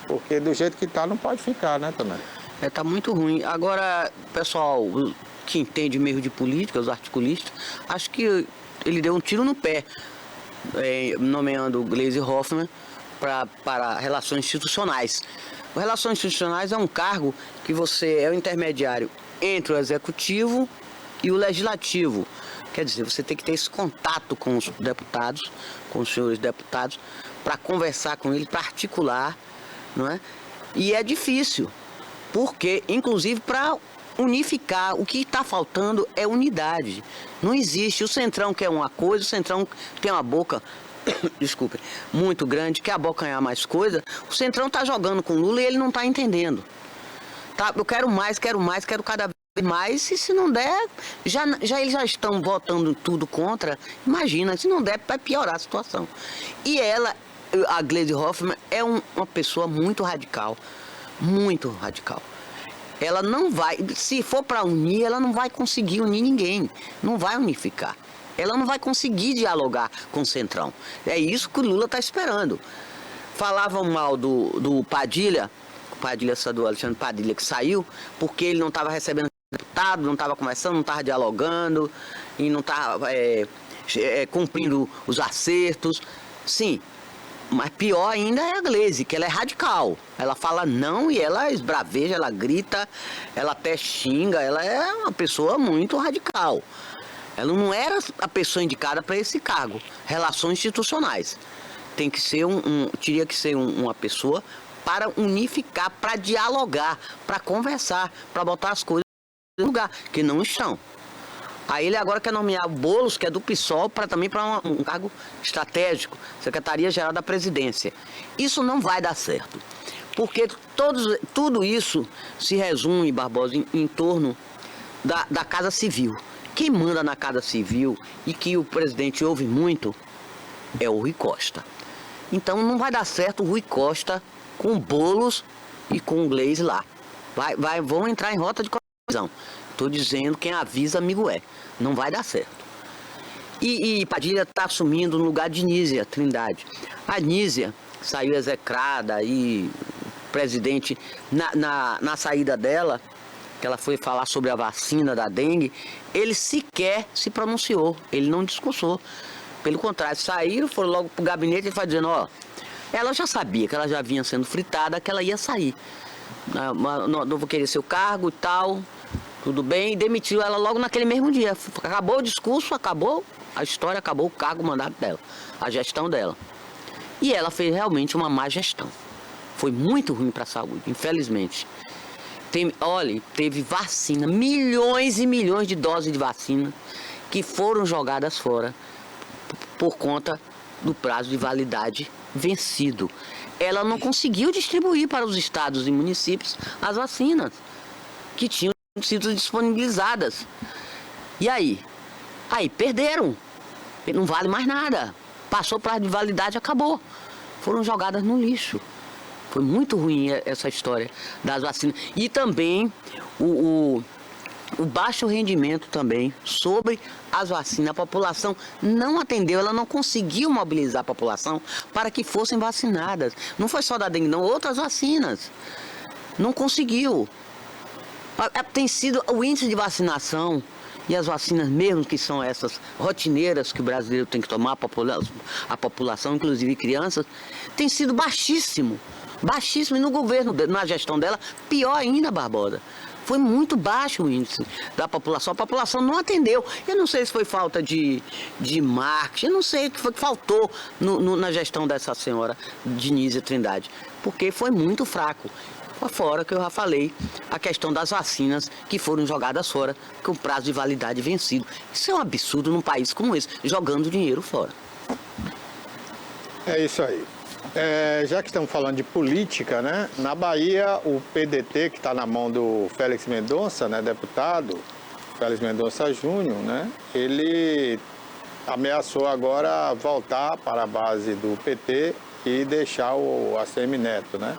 Porque do jeito que está não pode ficar, né, Toné? Tá muito ruim. Agora, pessoal, que entende meio de política, os articulistas, acho que ele deu um tiro no pé, nomeando Gleisi Hoffmann para relações institucionais. Relações institucionais é um cargo que você é o intermediário entre o executivo e o legislativo. Quer dizer, você tem que ter esse contato com os deputados, com os senhores deputados, para conversar com eles, para articular, não é? E é difícil, porque, inclusive, para unificar, o que está faltando é unidade. Não existe. O Centrão quer uma coisa, o Centrão tem uma boca, desculpe, muito grande, quer abocanhar mais coisa. O Centrão está jogando com o Lula e ele não está entendendo. Tá? Eu quero mais, quero cada vez mais, e se não der, eles já estão votando tudo contra. Imagina, se não der, vai piorar a situação. E ela, a Gleisi Hoffmann, é uma pessoa muito radical. Muito radical. Ela não vai, se for para unir, ela não vai conseguir unir ninguém. Não vai unificar. Ela não vai conseguir dialogar com o Centrão. É isso que o Lula está esperando. Falavam mal do Padilha, do Alexandre Padilha, que saiu, porque ele não estava recebendo deputado, não estava conversando, não estava dialogando, e não estava cumprindo os acertos. Sim, mas pior ainda é a Gleisi, que ela é radical. Ela fala não e ela esbraveja, ela grita, ela até xinga, ela é uma pessoa muito radical. Ela não era a pessoa indicada para esse cargo. Relações institucionais. Tem que ser teria que ser uma pessoa para unificar, para dialogar, para conversar, para botar as coisas no lugar, que não estão. Aí ele agora quer nomear Boulos, que é do PSOL, também para um cargo estratégico, Secretaria-Geral da Presidência. Isso não vai dar certo, porque tudo isso se resume, Barbosa, em torno da Casa Civil. Quem manda na Casa Civil e que o presidente ouve muito é o Rui Costa. Então não vai dar certo o Rui Costa com Boulos e com o Gleisi lá. Vão entrar em rota de colisão. Estou dizendo, quem avisa, amigo é. Não vai dar certo. E Padilha está assumindo no lugar de Nízia Trindade. A Nízia saiu execrada e o presidente, na saída dela, que ela foi falar sobre a vacina da dengue, ele sequer se pronunciou, ele não discursou. Pelo contrário, saíram, foram logo para o gabinete e ele foi dizendo, ela já sabia que ela já vinha sendo fritada, que ela ia sair. Não vou querer seu cargo e tal, tudo bem, e demitiu ela logo naquele mesmo dia. Acabou o discurso, acabou a história, acabou o cargo, o mandato dela, a gestão dela. E ela fez realmente uma má gestão. Foi muito ruim para a saúde, infelizmente. Teve vacina, milhões e milhões de doses de vacina que foram jogadas fora por conta do prazo de validade vencido. Ela não conseguiu distribuir para os estados e municípios as vacinas que tinham sido disponibilizadas. E aí? Aí perderam. Não vale mais nada. Passou o prazo de validade, acabou. Foram jogadas no lixo. Foi muito ruim essa história das vacinas. E também o baixo rendimento também sobre as vacinas. A população não atendeu, ela não conseguiu mobilizar a população para que fossem vacinadas. Não foi só da dengue, não, outras vacinas. Não conseguiu. Tem sido o índice de vacinação e as vacinas mesmo, que são essas rotineiras que o brasileiro tem que tomar, a população, inclusive crianças, tem sido baixíssimo. Baixíssimo, e no governo, na gestão dela, pior ainda, Barbosa. Foi muito baixo o índice da população. A população não atendeu. Eu não sei se foi falta de marketing, eu não sei o que foi que faltou na gestão dessa senhora, Nízia Trindade, porque foi muito fraco. Fora que eu já falei, a questão das vacinas que foram jogadas fora com prazo de validade vencido. Isso é um absurdo num país como esse, jogando dinheiro fora. É isso aí. Já que estamos falando de política, né? Na Bahia, o PDT, que está na mão do Félix Mendonça, né, deputado, Félix Mendonça Júnior, né? Ele ameaçou agora voltar para a base do PT e deixar o ACM Neto, né?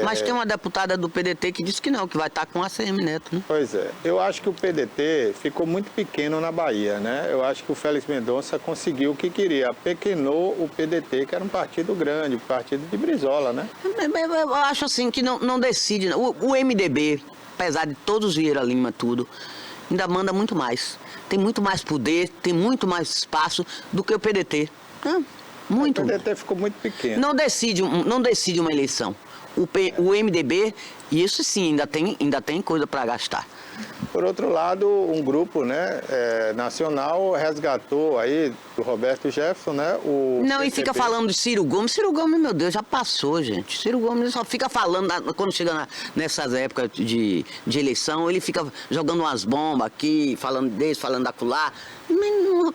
Mas tem uma deputada do PDT que disse que não, que vai estar com o ACM Neto, né? Pois é. Eu acho que o PDT ficou muito pequeno na Bahia, né? Eu acho que o Félix Mendonça conseguiu o que queria. Apequenou o PDT, que era um partido grande, partido de Brizola, né? Eu acho assim que não decide. O MDB apesar de todos os Vieira Lima, tudo, ainda manda muito mais. Tem muito mais poder, tem muito mais espaço do que o PDT. Muito. O PDT ficou muito pequeno. Não decide uma eleição. O MDB, isso sim, ainda tem coisa para gastar. Por outro lado, um grupo, né, nacional resgatou aí do Roberto Jefferson, né, o Não, PCB. e fica falando de Ciro Gomes. Ciro Gomes, meu Deus, já passou, gente. Ciro Gomes só fica falando, quando chega nessas épocas de eleição, ele fica jogando umas bombas aqui, falando desse, falando daquela.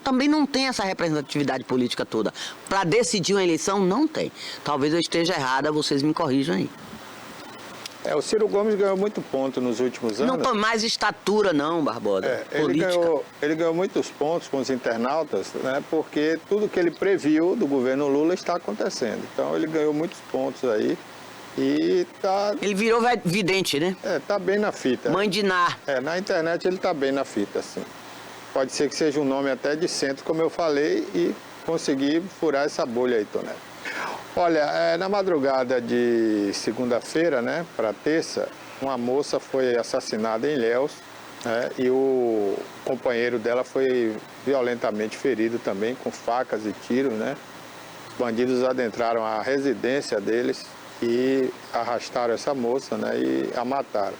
Também não tem essa representatividade política toda. Para decidir uma eleição, não tem. Talvez eu esteja errada, vocês me corrijam aí. O Ciro Gomes ganhou muito ponto nos últimos anos. Não tem mais estatura não, Barbosa. Ele ganhou muitos pontos com os internautas, né, porque tudo que ele previu do governo Lula está acontecendo. Então ele ganhou muitos pontos aí e tá... Ele virou vidente, né? Tá bem na fita. Mãe de Ná. Na internet ele tá bem na fita, assim. Pode ser que seja um nome até de centro, como eu falei, e conseguir furar essa bolha aí, Tonelli. Olha, na madrugada de segunda-feira, né, para terça, uma moça foi assassinada em Ilhéus, né, e o companheiro dela foi violentamente ferido também, com facas e tiros, né. Os bandidos adentraram a residência deles e arrastaram essa moça, né, e a mataram.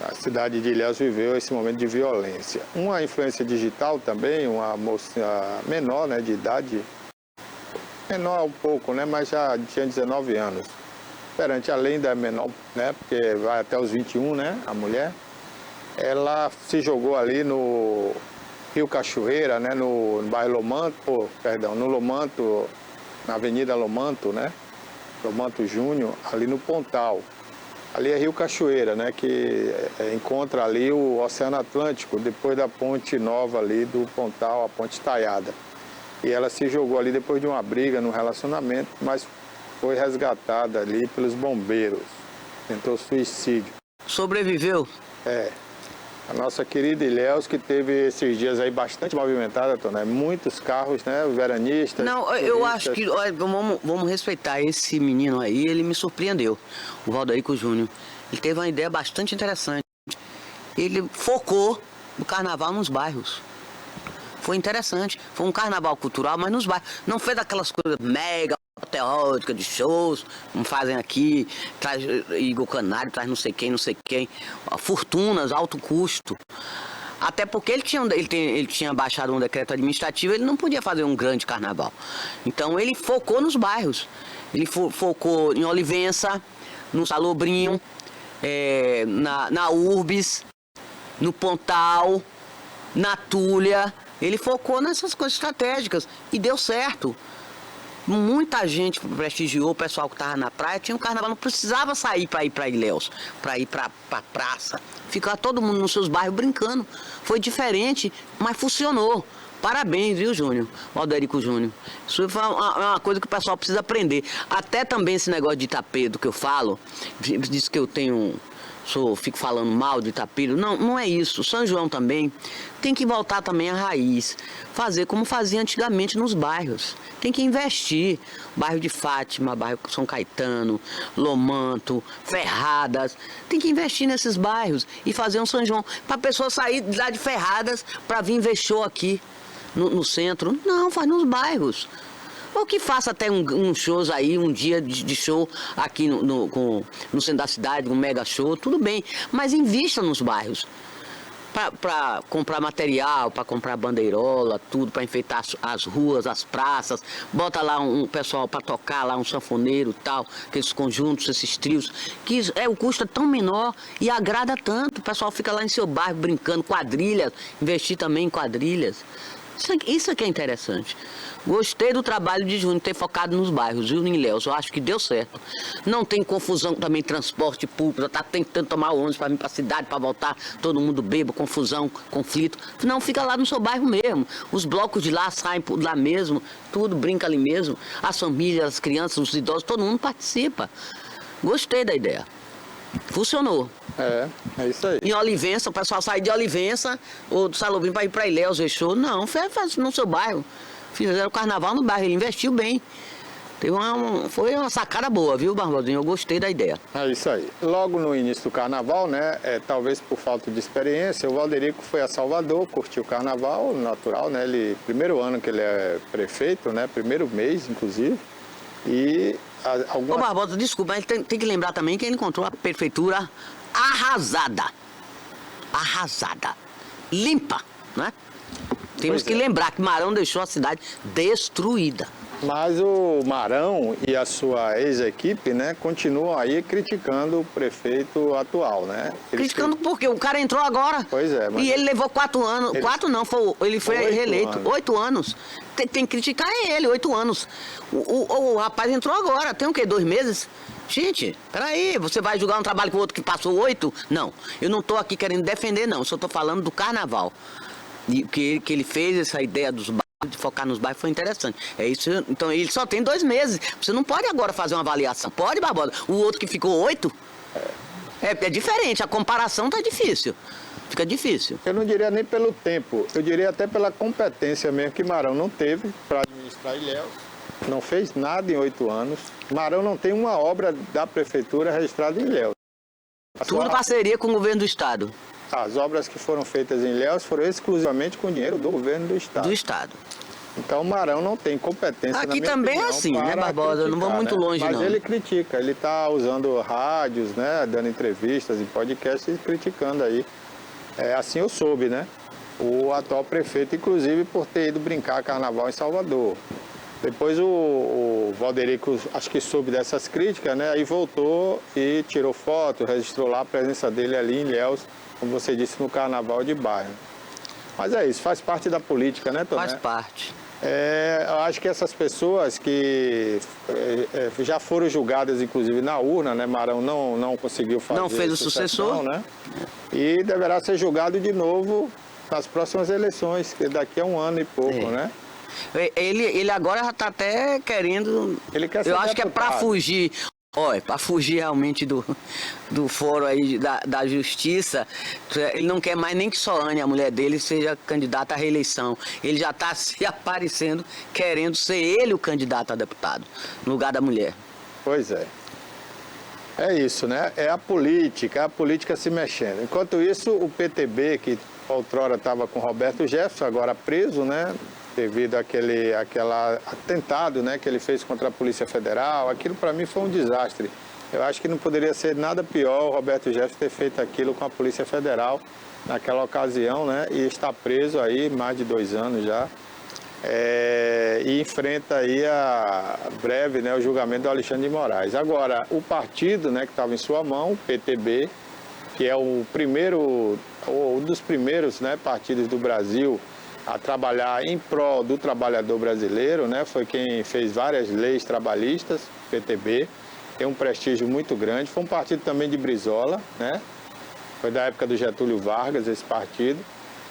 A cidade de Ilhéus viveu esse momento de violência. Uma influência digital também, uma moça menor, né, de idade, menor um pouco, né, mas já tinha 19 anos. Perante a lei ainda é menor, né, porque vai até os 21, né, a mulher. Ela se jogou ali no Rio Cachoeira, né, no bairro Lomanto, no Lomanto, na Avenida Lomanto, né, Lomanto Júnior, ali no Pontal. Ali é Rio Cachoeira, né, que encontra ali o Oceano Atlântico, depois da ponte nova ali do Pontal, a ponte Taiada. E ela se jogou ali depois de uma briga no relacionamento, mas foi resgatada ali pelos bombeiros. Tentou suicídio. Sobreviveu? A nossa querida Ilhéus, que teve esses dias aí bastante movimentada, Tonelli. Muitos carros, né? Veranistas. Não, eu acho que vamos respeitar esse menino aí, ele me surpreendeu, o Valderico Júnior. Ele teve uma ideia bastante interessante. Ele focou o carnaval nos bairros. Foi interessante. Foi um carnaval cultural, mas nos bairros. Não fez aquelas coisas mega teóricas de shows, como fazem aqui, traz Igor Canário, traz não sei quem, fortunas, alto custo. Até porque ele tinha baixado um decreto administrativo, ele não podia fazer um grande carnaval. Então ele focou nos bairros. Ele focou em Olivença, no Salobrinho, na Urbis, no Pontal, na Túlia. Ele focou nessas coisas estratégicas e deu certo. Muita gente prestigiou, o pessoal que estava na praia, tinha um carnaval, não precisava sair para ir para Ilhéus, para ir para a praça. Ficava todo mundo nos seus bairros brincando. Foi diferente, mas funcionou. Parabéns, viu, Júnior? Valderico Júnior. Isso foi uma coisa que o pessoal precisa aprender. Até também esse negócio de Itapedo que eu falo, diz que eu fico falando mal de Itapedo. Não é isso. São João também tem que voltar também à raiz. Fazer como fazia antigamente nos bairros. Tem que investir. Bairro de Fátima, bairro São Caetano, Lomanto, Ferradas. Tem que investir nesses bairros e fazer um São João. Para a pessoa sair lá de Ferradas para vir ver show aqui no centro. Não, faz nos bairros. Ou que faça até uns shows aí, um dia de show aqui no centro da cidade, um mega show, tudo bem. Mas invista nos bairros. Para comprar material, para comprar bandeirola, tudo, para enfeitar as ruas, as praças. Bota lá um pessoal para tocar, lá um sanfoneiro e tal, aqueles conjuntos, esses trios. Que o custo é tão menor e agrada tanto. O pessoal fica lá em seu bairro brincando, quadrilhas, investir também em quadrilhas. Isso aqui é interessante. Gostei do trabalho de Júnior ter focado nos bairros, viu, em Ilhéus? Eu acho que deu certo. Não tem confusão também, transporte público, já tá tentando tomar ônibus para vir para a cidade, para voltar, todo mundo bêbado, confusão, conflito. Não, fica lá no seu bairro mesmo. Os blocos de lá saem por lá mesmo, tudo brinca ali mesmo. As famílias, as crianças, os idosos, todo mundo participa. Gostei da ideia. Funcionou. É isso aí. Em Olivença, o pessoal sai de Olivença ou do Salobrinho para ir para Ilhéus, fechou. Não, faz no seu bairro. Fizeram o carnaval no bairro, ele investiu bem. Foi uma sacada boa, viu, Barbosinha? Eu gostei da ideia. É isso aí. Logo no início do carnaval, né, talvez por falta de experiência, o Valderico foi a Salvador, curtiu o carnaval, natural, né? Primeiro ano que ele é prefeito, né? Primeiro mês, inclusive. E Ô, Barbosa, desculpa, mas tem que lembrar também que ele encontrou a prefeitura arrasada. Arrasada. Limpa, né? Temos que lembrar que Marão deixou a cidade destruída. Mas o Marão e a sua ex-equipe, né, continuam aí criticando o prefeito atual, né? Criticando porque o cara entrou agora. Pois é. Mas e ele levou 4 anos. 4 não, ele foi reeleito. 8 anos. Tem que criticar ele, 8 anos. O rapaz entrou agora, tem o quê? 2 meses? Gente, peraí, você vai julgar um trabalho com o outro que passou 8? Não, eu não estou aqui querendo defender, não. Eu só estou falando do carnaval. E que ele fez essa ideia dos bairros, de focar nos bairros, foi interessante. É isso. Então ele só tem 2 meses. Você não pode agora fazer uma avaliação. Pode, Barbosa? O outro que ficou 8? É diferente, a comparação tá difícil. Fica difícil. Eu não diria nem pelo tempo, eu diria até pela competência mesmo que Marão não teve para administrar Ilhéus. Não fez nada em 8 anos. Marão não tem uma obra da prefeitura registrada em Ilhéus. Tudo parceria com o governo do estado. As obras que foram feitas em Ilhéus foram exclusivamente com dinheiro do governo do estado. Do estado. Então o Marão não tem competência. Aqui também é assim, né, Barbosa? Eu não vou muito longe, Mas não. ele critica, ele está usando rádios, né, dando entrevistas em podcasts e criticando aí. Assim eu soube, né? O atual prefeito, inclusive, por ter ido brincar carnaval em Salvador. Depois o Valderico, acho que soube dessas críticas, né? Aí voltou e tirou foto, registrou lá a presença dele ali em Ilhéus, como você disse, no carnaval de bairro. Mas é isso, faz parte da política, né, Toné? Faz parte. Eu acho que essas pessoas que já foram julgadas, inclusive, na urna, né? Marão não conseguiu fazer. Não fez o sucessor, né? E deverá ser julgado de novo nas próximas eleições, que daqui a 1 ano e pouco, né? Ele agora já está até querendo. Ele quer ser Eu acho que é deputado. para fugir. Olha, para fugir realmente do fórum aí da justiça, ele não quer mais nem que Soane, a mulher dele, seja candidata à reeleição. Ele já está se aparecendo, querendo ser ele o candidato a deputado, no lugar da mulher. Pois é. É isso, né? É a política se mexendo. Enquanto isso, o PTB, que outrora estava com Roberto Jefferson, agora preso, né? Devido àquele atentado, né, que ele fez contra a Polícia Federal, aquilo para mim foi um desastre. Eu acho que não poderia ser nada pior o Roberto Jefferson ter feito aquilo com a Polícia Federal naquela ocasião, né, e está preso aí mais de 2 anos já, e enfrenta aí breve, né, o julgamento do Alexandre de Moraes. Agora, o partido, né, que estava em sua mão, o PTB, que é um dos primeiros, né, partidos do Brasil a trabalhar em prol do trabalhador brasileiro, né? Foi quem fez várias leis trabalhistas, PTB, tem um prestígio muito grande, foi um partido também de Brizola, né? Foi da época do Getúlio Vargas, esse partido.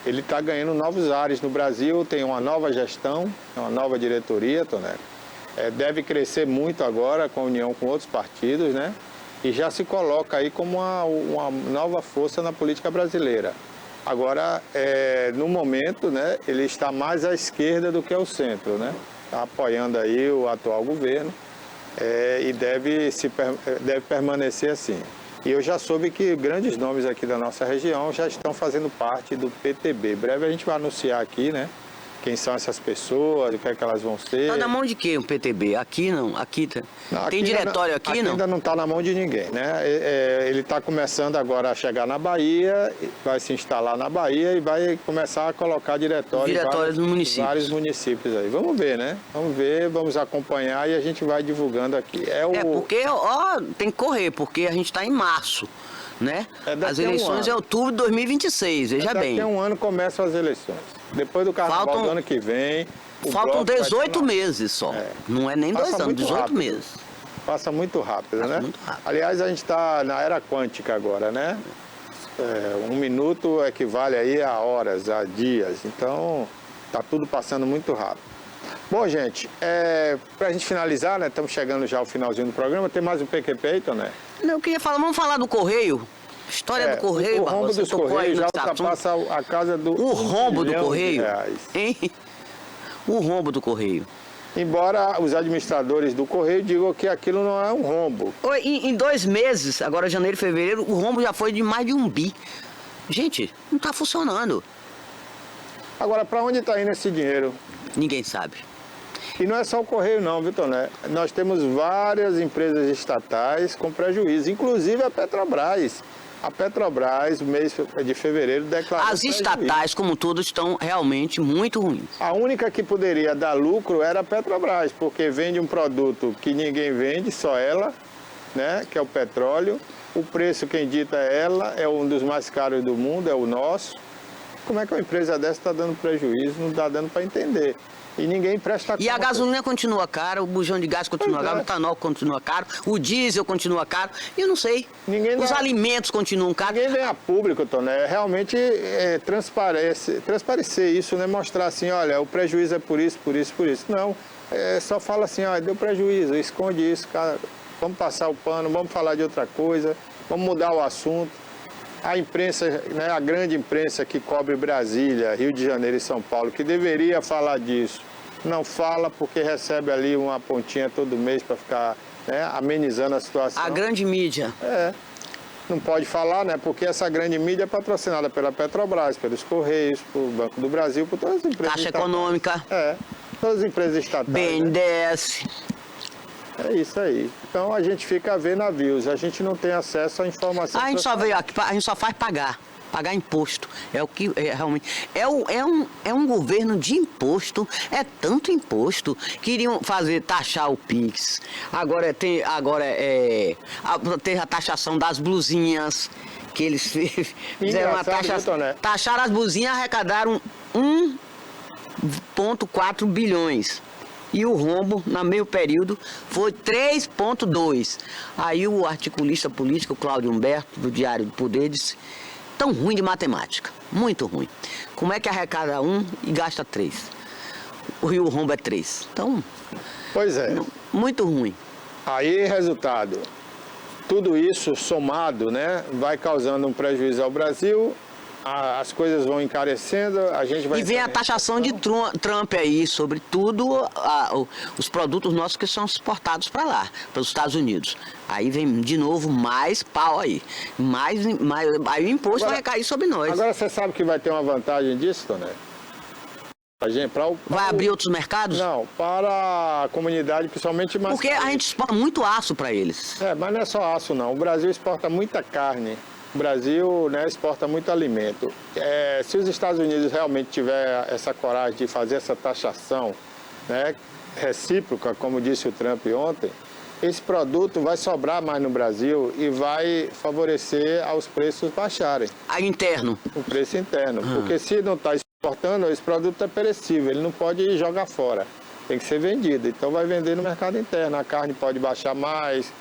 Ele está ganhando novos ares no Brasil, tem uma nova gestão, uma nova diretoria, Toné. Deve crescer muito agora com a união com outros partidos, né? E já se coloca aí como uma nova força na política brasileira. Agora, no momento, né, ele está mais à esquerda do que ao centro, né? Está apoiando aí o atual governo e deve permanecer assim. E eu já soube que grandes nomes aqui da nossa região já estão fazendo parte do PTB. Em breve a gente vai anunciar aqui, né? Quem são essas pessoas, o que é que elas vão ser. Tá na mão de quem o PTB? Aqui não? Aqui tá. Não, tem diretório aqui não? Ainda não está na mão de ninguém, né? Ele está começando agora a chegar na Bahia, vai se instalar na Bahia e vai começar a colocar diretórios em vários municípios aí. Vamos ver, né? Vamos ver, vamos acompanhar e a gente vai divulgando aqui. Porque, tem que correr, porque a gente está em março, né? As eleições é outubro de 2026, veja bem. Daqui a 1 ano começam as eleições. Depois do carnaval do ano que vem... Faltam 18 meses só. Não é nem 2 anos, 18 rápido. meses. Passa muito rápido, Passa né? muito rápido. Aliás, a gente está na era quântica agora, né? 1 minuto equivale aí a horas, a dias. Então, está tudo passando muito rápido. Bom, gente, para a gente finalizar, né? Estamos chegando já ao finalzinho do programa. Tem mais um PQP aí, Toné? Não, eu queria falar, vamos falar do Correio? História do Correio, o rombo dos Correios já ultrapassa a casa do... O rombo do Correio? Hein? O rombo do Correio. Embora os administradores do Correio digam que aquilo não é um rombo. Em 2 meses, agora janeiro e fevereiro, o rombo já foi de mais de 1 bi. Gente, não está funcionando. Agora, para onde está indo esse dinheiro? Ninguém sabe. E não é só o Correio não, viu, Toné? Nós temos várias empresas estatais com prejuízo, inclusive a Petrobras. A Petrobras, no mês de fevereiro, declarou As estatais, como todas, estão realmente muito ruins. A única que poderia dar lucro era a Petrobras, porque vende um produto que ninguém vende, só ela, né? Que é o petróleo. O preço quem dita é ela, é um dos mais caros do mundo, é o nosso. Como é que uma empresa dessa está dando prejuízo? Não está dando para entender. E ninguém presta conta. E a gasolina continua cara, o bujão de gás continua caro, o etanol continua caro, o diesel continua caro, e eu não sei. Os alimentos continuam caros. Ninguém vem a público, Toné, realmente transparecer isso, né? Mostrar assim, olha, o prejuízo é por isso, por isso, por isso. Não, só fala assim, olha, deu prejuízo, esconde isso, cara, vamos passar o pano, vamos falar de outra coisa, vamos mudar o assunto. A imprensa, né, a grande imprensa que cobre Brasília, Rio de Janeiro e São Paulo, que deveria falar disso, não fala porque recebe ali uma pontinha todo mês para ficar, né, amenizando a situação. A grande mídia. Não pode falar, né, porque essa grande mídia é patrocinada pela Petrobras, pelos Correios, pelo Banco do Brasil, por todas as empresas Caixa estatais. Econômica. Todas as empresas estatais. BNDES. Né? É isso aí. Então a gente fica a ver navios, a gente não tem acesso à informação. A gente só veio aqui, a gente só faz pagar imposto. É o que realmente é um governo de imposto, é tanto imposto. Queriam taxar o Pix. Agora tem a taxação das blusinhas que eles fizeram uma taxação. Taxaram as blusinhas, arrecadaram 1,4 bilhões. E o rombo, no meio período, foi 3,2. Aí o articulista político, Cláudio Humberto, do Diário do Poder, disse, tão ruim de matemática, muito ruim. Como é que arrecada 1 e gasta 3? E o rombo é 3. Então, pois é. Muito ruim. Aí, resultado, tudo isso somado, né, vai causando um prejuízo ao Brasil. As coisas vão encarecendo, a gente vai... E vem a taxação de Trump aí, sobre tudo os produtos nossos que são exportados para lá, para os Estados Unidos. Aí vem de novo mais pau aí. Aí o imposto vai cair sobre nós. Agora você sabe que vai ter uma vantagem disso, Toné? Vai abrir outros mercados? Não, para a comunidade, principalmente mais... Porque a gente exporta muito aço para eles. Mas não é só aço, não. O Brasil exporta muita carne. O Brasil, né, exporta muito alimento. Se os Estados Unidos realmente tiver essa coragem de fazer essa taxação, né, recíproca, como disse o Trump ontem, esse produto vai sobrar mais no Brasil e vai favorecer aos preços baixarem. Interno. O preço interno. Porque se não está exportando, esse produto é perecível, ele não pode jogar fora. Tem que ser vendido. Então vai vender no mercado interno. A carne pode baixar mais.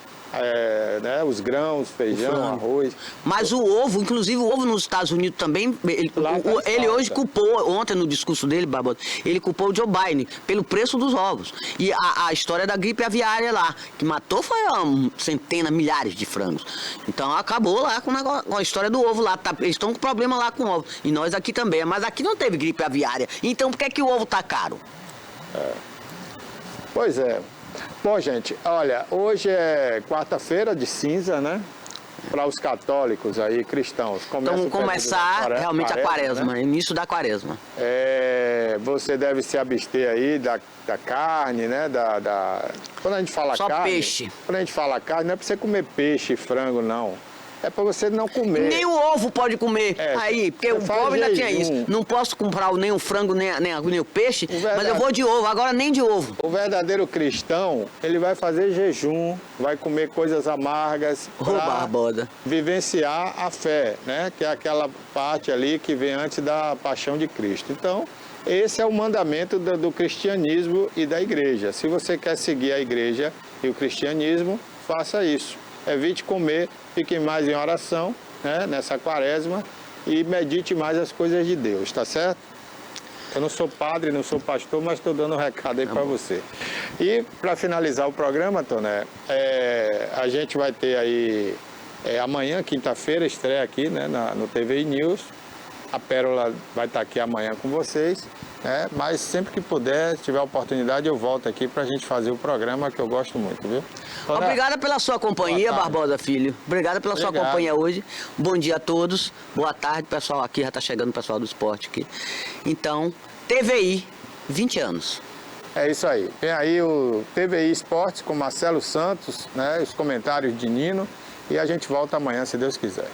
Né, os grãos, feijão, arroz. Mas o ovo, inclusive o ovo nos Estados Unidos também, ele hoje culpou, ontem no discurso dele, Barbosa, ele culpou o Joe Biden pelo preço dos ovos. E a história da gripe aviária lá, que matou foi centenas, milhares de frangos. Então acabou lá com a história do ovo lá. Eles estão com problema lá com o ovo. E nós aqui também. Mas aqui não teve gripe aviária. Então por que é que o ovo tá caro? Pois é. Bom, gente, olha, hoje é quarta-feira de cinza, né? Para os católicos aí, cristãos. Então, começar realmente a quaresma, né? Início da quaresma. Você deve se abster aí da carne, né? Quando a gente fala só carne... peixe. Quando a gente fala carne, não é para você comer peixe e frango, não. É para você não comer. Nem o ovo pode comer aí, porque o povo ainda tinha isso. Não posso comprar nem o frango, nem o peixe, mas eu vou de ovo, agora nem de ovo. O verdadeiro cristão, ele vai fazer jejum, vai comer coisas amargas para vivenciar a fé, né? Que é aquela parte ali que vem antes da paixão de Cristo. Então, esse é o mandamento do cristianismo e da igreja. Se você quer seguir a igreja e o cristianismo, faça isso. Evite comer, fique mais em oração, né, nessa quaresma e medite mais as coisas de Deus, tá certo? Eu não sou padre, não sou pastor, mas estou dando um recado aí para você. E para finalizar o programa, Toné, a gente vai ter aí amanhã, quinta-feira, estreia aqui, né, no TV News, a Pérola vai estar aqui amanhã com vocês, né? Mas sempre que puder, se tiver oportunidade, eu volto aqui para a gente fazer o programa, que eu gosto muito, viu? Toda... Obrigada pela sua companhia, Barbosa Filho. Obrigada pela sua companhia hoje. Bom dia a todos. Boa tarde, pessoal. Aqui já está chegando o pessoal do esporte aqui. Então, TVI, 20 anos. É isso aí. Tem aí o TVI Esportes com Marcelo Santos, né? Os comentários de Nino. E a gente volta amanhã, se Deus quiser.